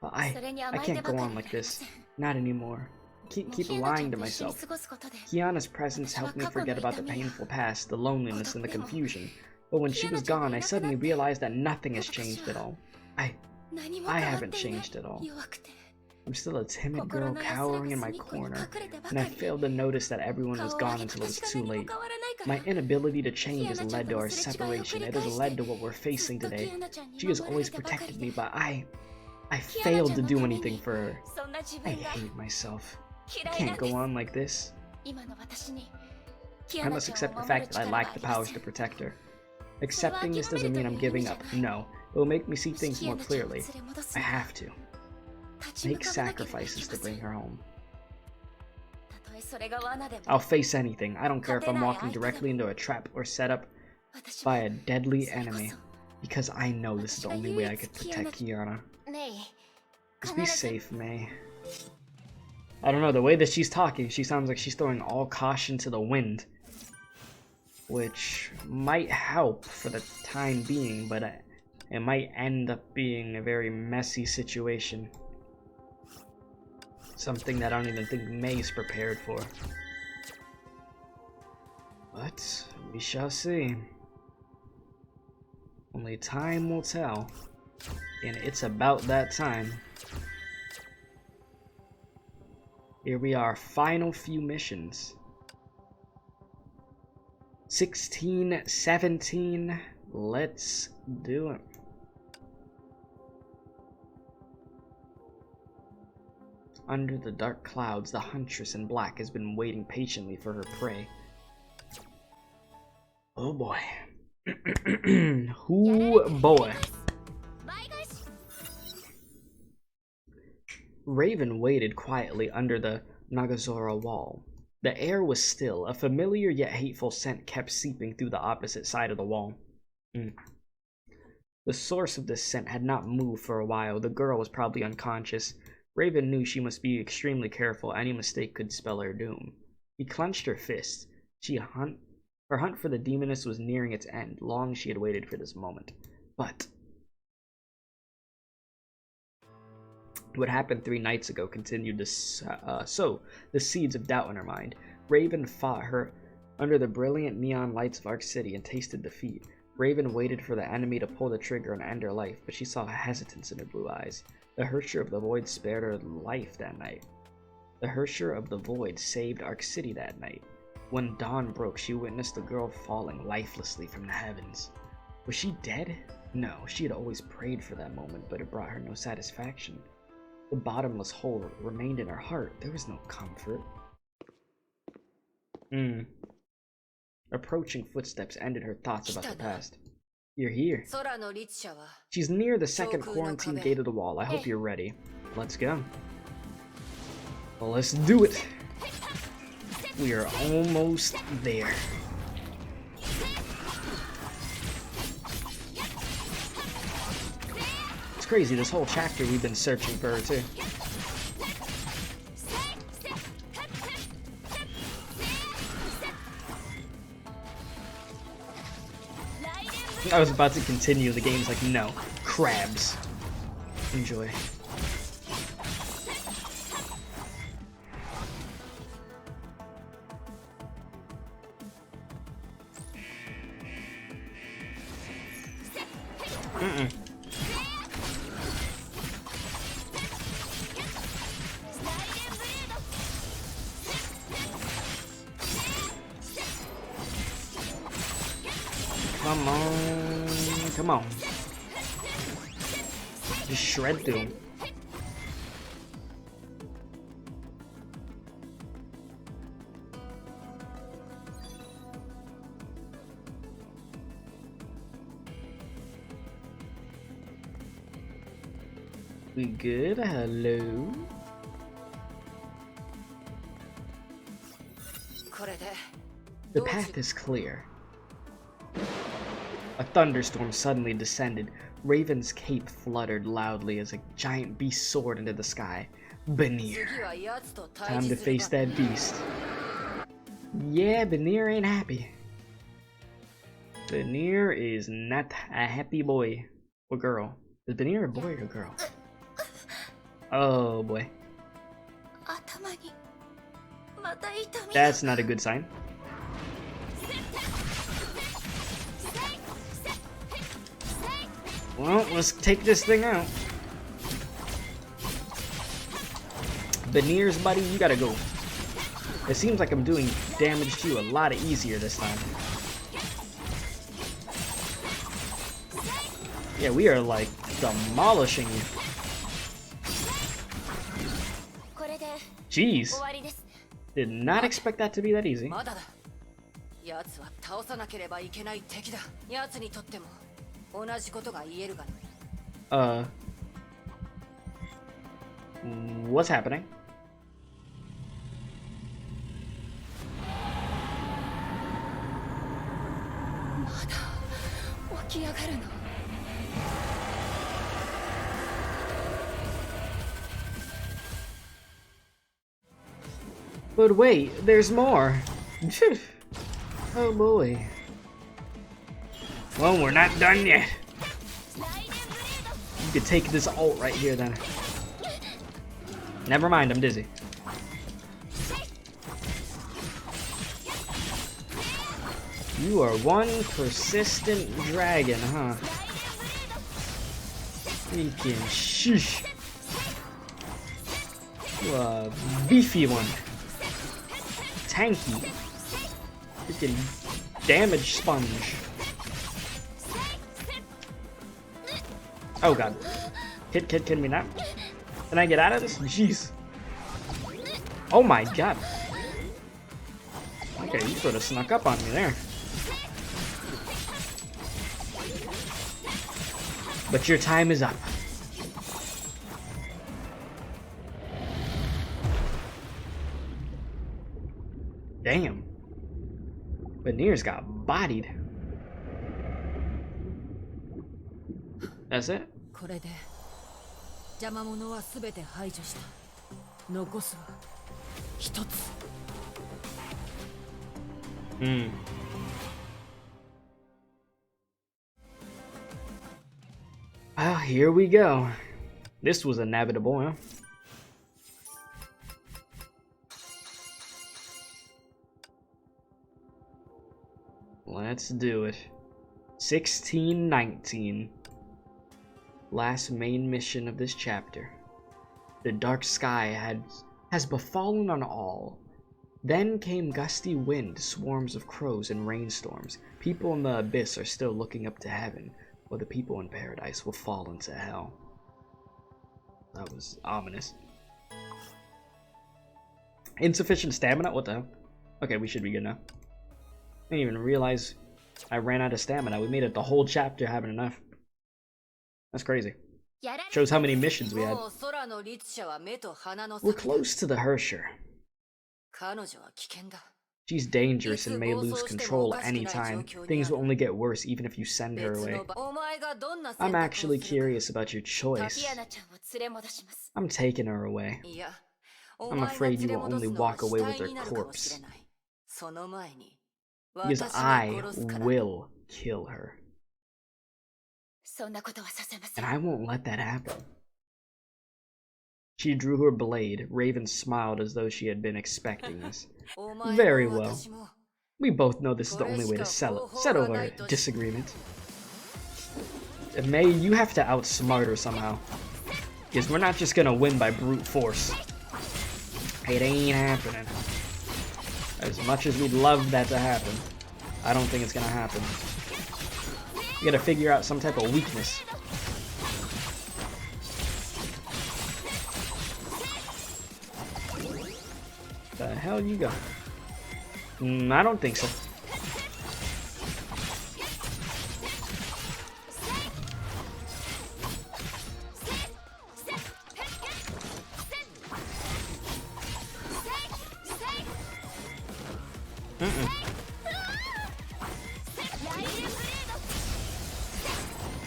But I can't go on like this. Not anymore. Keep lying to myself. Kiana's presence helped me forget about the painful past, the loneliness, and the confusion. But when she was gone, I suddenly realized that nothing has changed at all. I haven't changed at all. I'm still a timid girl cowering in my corner, and I failed to notice that everyone was gone until it was too late. My inability to change has led to our separation. It has led to what we're facing today. She has always protected me, but I failed to do anything for her. I hate myself. I can't go on like this. I must accept the fact that I lack the powers to protect her. Accepting this doesn't mean I'm giving up. No, it will make me see things more clearly. I have to. Make sacrifices to bring her home. I'll face anything. I don't care if I'm walking directly into a trap or set up by a deadly enemy. Because I know this is the only way I could protect Kiana. Just be safe, May. I don't know, the way that she's talking, she sounds like she's throwing all caution to the wind. Which might help for the time being, but it might end up being a very messy situation. Something that I don't even think May's prepared for. But we shall see. Only time will tell. And it's about that time. Here we are, final few missions. 16, 17, let's do it. Under the dark clouds, the huntress in black has been waiting patiently for her prey. Oh boy. Whoo boy. Raven waited quietly under the Nagazora wall. The air was still. A familiar yet hateful scent kept seeping through the opposite side of the wall. The source of this scent had not moved for a while. The girl was probably unconscious. Raven knew she must be extremely careful. Any mistake could spell her doom. He clenched her fist. Her hunt for the demoness was nearing its end. Long she had waited for this moment. But what happened 3 nights ago continued to sow the seeds of doubt in her mind. Raven fought her under the brilliant neon lights of Arc City and tasted defeat. Raven waited for the enemy to pull the trigger and end her life, but she saw hesitance in her blue eyes. The Herrscher of the Void spared her life that night. The Herrscher of the Void saved Arc City that night. When dawn broke, she witnessed the girl falling lifelessly from the heavens. Was she dead? No, she had always prayed for that moment, but it brought her no satisfaction. The bottomless hole remained in her heart. There was no comfort. Approaching footsteps ended her thoughts about the past. You're here. She's near the second quarantine gate of the wall. I hope you're ready. Let's go. Well, let's do it. We are almost there. It's crazy, this whole chapter we've been searching for her too. I was about to continue, the game's like, no. Crabs. Enjoy. Come on, come on. Just shred through him. We good? Hello? The path is clear. A thunderstorm suddenly descended. Raven's cape fluttered loudly as a giant beast soared into the sky. Benir. Time to face that beast. Yeah, Benir ain't happy. Benir is not a happy boy. Or girl. Is Benir a boy or a girl? Oh boy. That's not a good sign. Well, let's take this thing out. Benir's buddy, you gotta go. It seems like I'm doing damage to you a lot easier this time. Yeah, we are like demolishing you. Jeez. Did not expect that to be that easy. What's happening? But wait, there's more. Oh boy. Well, we're not done yet. You could take this ult right here then. Never mind, I'm dizzy. You are one persistent dragon, huh? Freaking sheesh. You a beefy one. Tanky. Freaking damage sponge. Oh god. Hit me now. Can I get out of this? Jeez. Oh my god. Okay, you sort of snuck up on me there. But your time is up. Damn. Veneers got bodied. That's it? Well, here we go. This was inevitable, huh? Let's do it. 1619. Last main mission of this chapter. The dark sky has befallen on all. Then came gusty wind, swarms of crows, and rainstorms. People in the abyss are still looking up to heaven, while the people in paradise will fall into hell. That was ominous. Insufficient stamina? What the hell? Okay, we should be good now. I didn't even realize I ran out of stamina. We made it the whole chapter having enough. That's crazy. Shows how many missions we had. We're close to the Hersher. She's dangerous and may lose control at any time. Things will only get worse even if you send her away. I'm actually curious about your choice. I'm taking her away. I'm afraid you will only walk away with her corpse. Because I will kill her. And I won't let that happen. She drew her blade. Raven smiled as though she had been expecting this. Very well. We both know this is the only way to settle our disagreement. And May, you have to outsmart her somehow. Because we're not just gonna win by brute force. It ain't happening. As much as we'd love that to happen, I don't think it's gonna happen. We gotta figure out some type of weakness. The hell you got? I don't think so.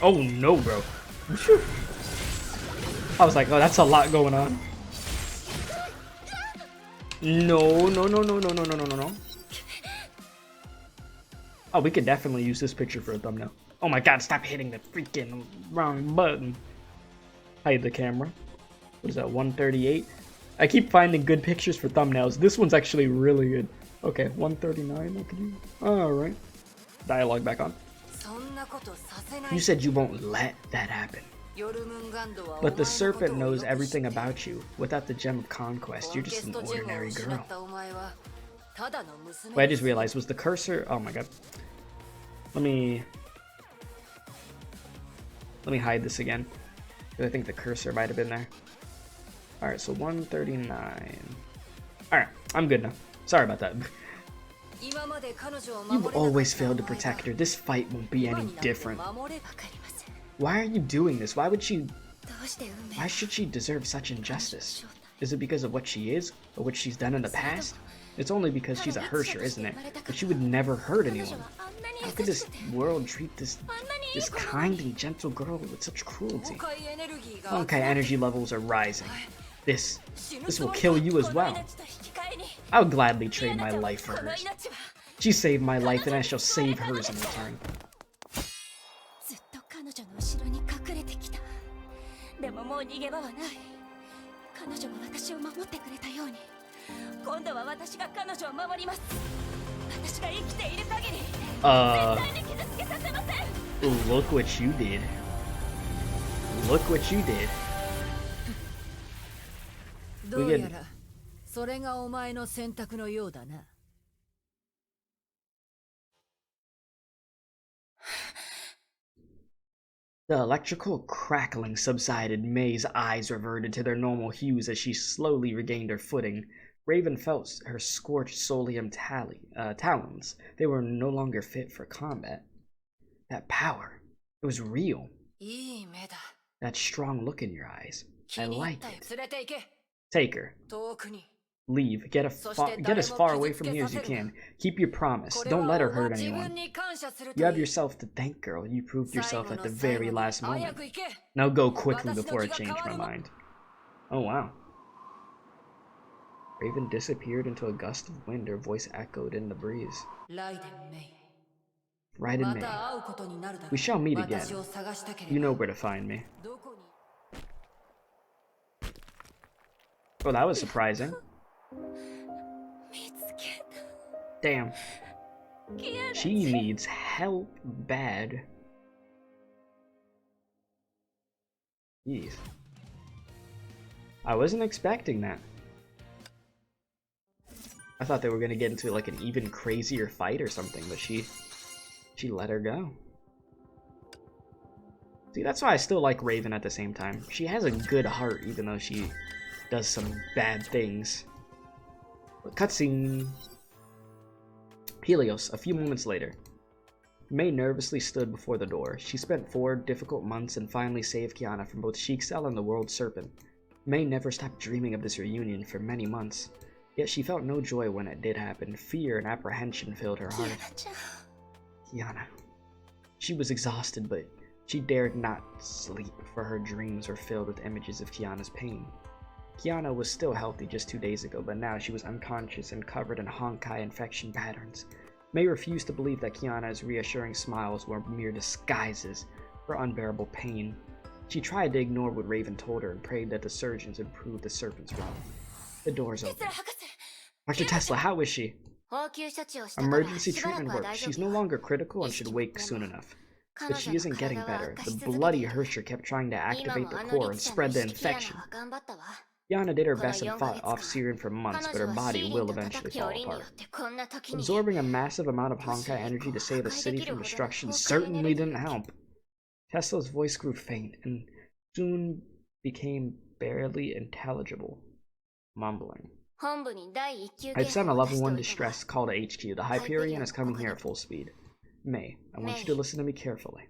Oh no, bro. I was like, oh, that's a lot going on. No. Oh, we could definitely use this picture for a thumbnail. Oh my god, stop hitting the freaking wrong button. Hide the camera. What is that, 138? I keep finding good pictures for thumbnails. This one's actually really good. Okay, 139, okay. Alright. Dialogue back on. You said you won't let that happen. But the serpent knows everything about you. Without the gem of conquest, you're just an ordinary girl. What I just realized was the cursor. Oh my god. Let me hide this again. I think the cursor might have been there. Alright, so 139. Alright, I'm good now. Sorry about that. You've always failed to protect her. This fight won't be any different. Why are you doing this? Why should she deserve such injustice? Is it because of what she is, or what she's done in the past? It's only because she's a Hersher, isn't it? But she would never hurt anyone. How could this world treat this kind and gentle girl with such cruelty? Honkai energy levels are rising. This will kill you as well. I would gladly trade my life for hers. She saved my life, and I shall save hers in return. Look what you did. Look what you did. We get... The electrical crackling subsided. May's eyes reverted to their normal hues as she slowly regained her footing. Raven felt her scorched solium talons. They were no longer fit for combat. That power, it was real. That strong look in your eyes, I like it. Take her. Leave. Get as far away from here as you can. Keep your promise. Don't let her hurt anyone. You have yourself to thank, girl. You proved yourself at the very last moment. Now go quickly before I change my mind. Oh, wow. Raven disappeared into a gust of wind. Her voice echoed in the breeze. Right in May. We shall meet again. You know where to find me. Oh, that was surprising. Damn. She needs help bad. Jeez. I wasn't expecting that. I thought they were gonna get into like an even crazier fight or something, but she let her go. See, that's why I still like Raven at the same time. She has a good heart, even though she does some bad things. But cutscene. Helios, a few moments later. May nervously stood before the door. She spent 4 difficult months and finally saved Kiana from both Sheikcell and the world serpent. May never stopped dreaming of this reunion for many months. Yet she felt no joy when it did happen. Fear and apprehension filled her heart. Kiana. She was exhausted, but she dared not sleep, for her dreams were filled with images of Kiana's pain. Kiana was still healthy just 2 days ago, but now she was unconscious and covered in Honkai infection patterns. May refused to believe that Kiana's reassuring smiles were mere disguises for unbearable pain. She tried to ignore what Raven told her and prayed that the surgeons would prove the serpent's wrong. The door's open. Dr. Tesla, how is she? Emergency treatment works. She's no longer critical and should wake soon enough. But she isn't getting better. The bloody Hersher kept trying to activate the core and spread the infection. Kiana did her best and fought off Siren for months, but her body will eventually fall apart. Absorbing a massive amount of Honkai energy to save the city from destruction certainly didn't help. Tesla's voice grew faint and soon became barely intelligible, mumbling. I've sent a level 1 distress call to HQ. The Hyperion is coming here at full speed. May, I want you to listen to me carefully.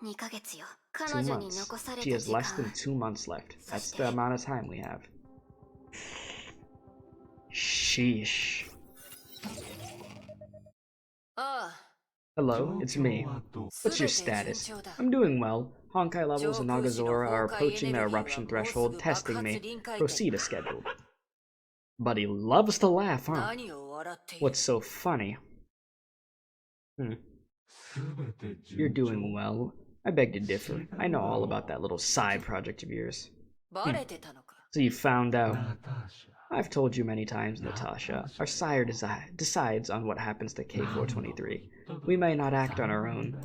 2 months. She has less than 2 months left. That's the amount of time we have. Sheesh. Hello, it's me. What's your status? I'm doing well. Honkai levels in Nagazora are approaching the eruption threshold. Testing me. Proceed as scheduled. Buddy loves to laugh, huh? What's so funny? You're doing well. I beg to differ. I know all about that little side project of yours. So you found out. I've told you many times, Natasha. Our sire decides on what happens to K423. We may not act on our own.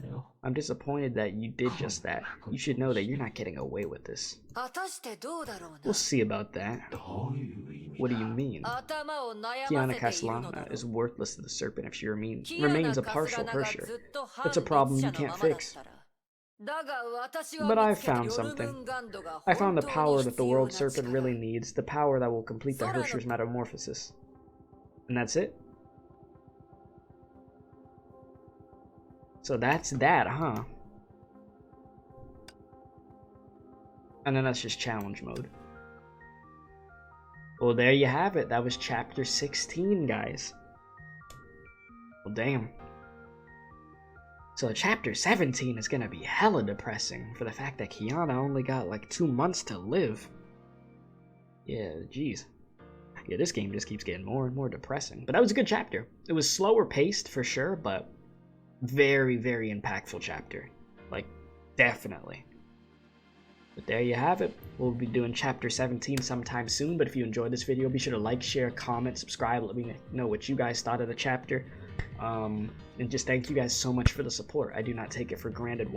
I'm disappointed that you did just that. You should know that you're not getting away with this. We'll see about that. What do you mean? Kiana Castellana is worthless to the serpent if she remains a partial Hersher. That's a problem you can't fix. But I found something. I found the power that the world serpent really needs, the power that will complete the Hersher's metamorphosis. And that's it? So that's that, huh? And then that's just challenge mode. Well, there you have it. That was chapter 16, guys. Well, damn. So chapter 17 is gonna be hella depressing for the fact that Kiana only got like 2 months to live. Yeah, jeez. Yeah, this game just keeps getting more and more depressing. But that was a good chapter. It was slower paced for sure, but very, very impactful chapter. Like, definitely. But there you have it. We'll be doing chapter 17 sometime soon, but if you enjoyed this video, be sure to like, share, comment, subscribe, let me know what you guys thought of the chapter. And just thank you guys so much for the support. I do not take it for granted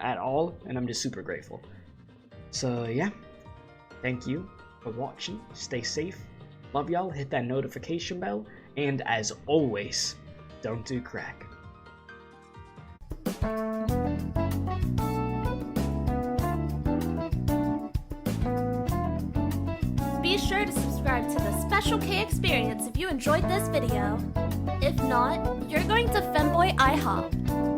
at all, and I'm just super grateful. So yeah, thank you for watching. Stay safe. Love y'all. Hit that notification bell, and as always, don't do crack. Be sure to subscribe to the Special K Experience if you enjoyed this video. If not, you're going to Femboy IHOP.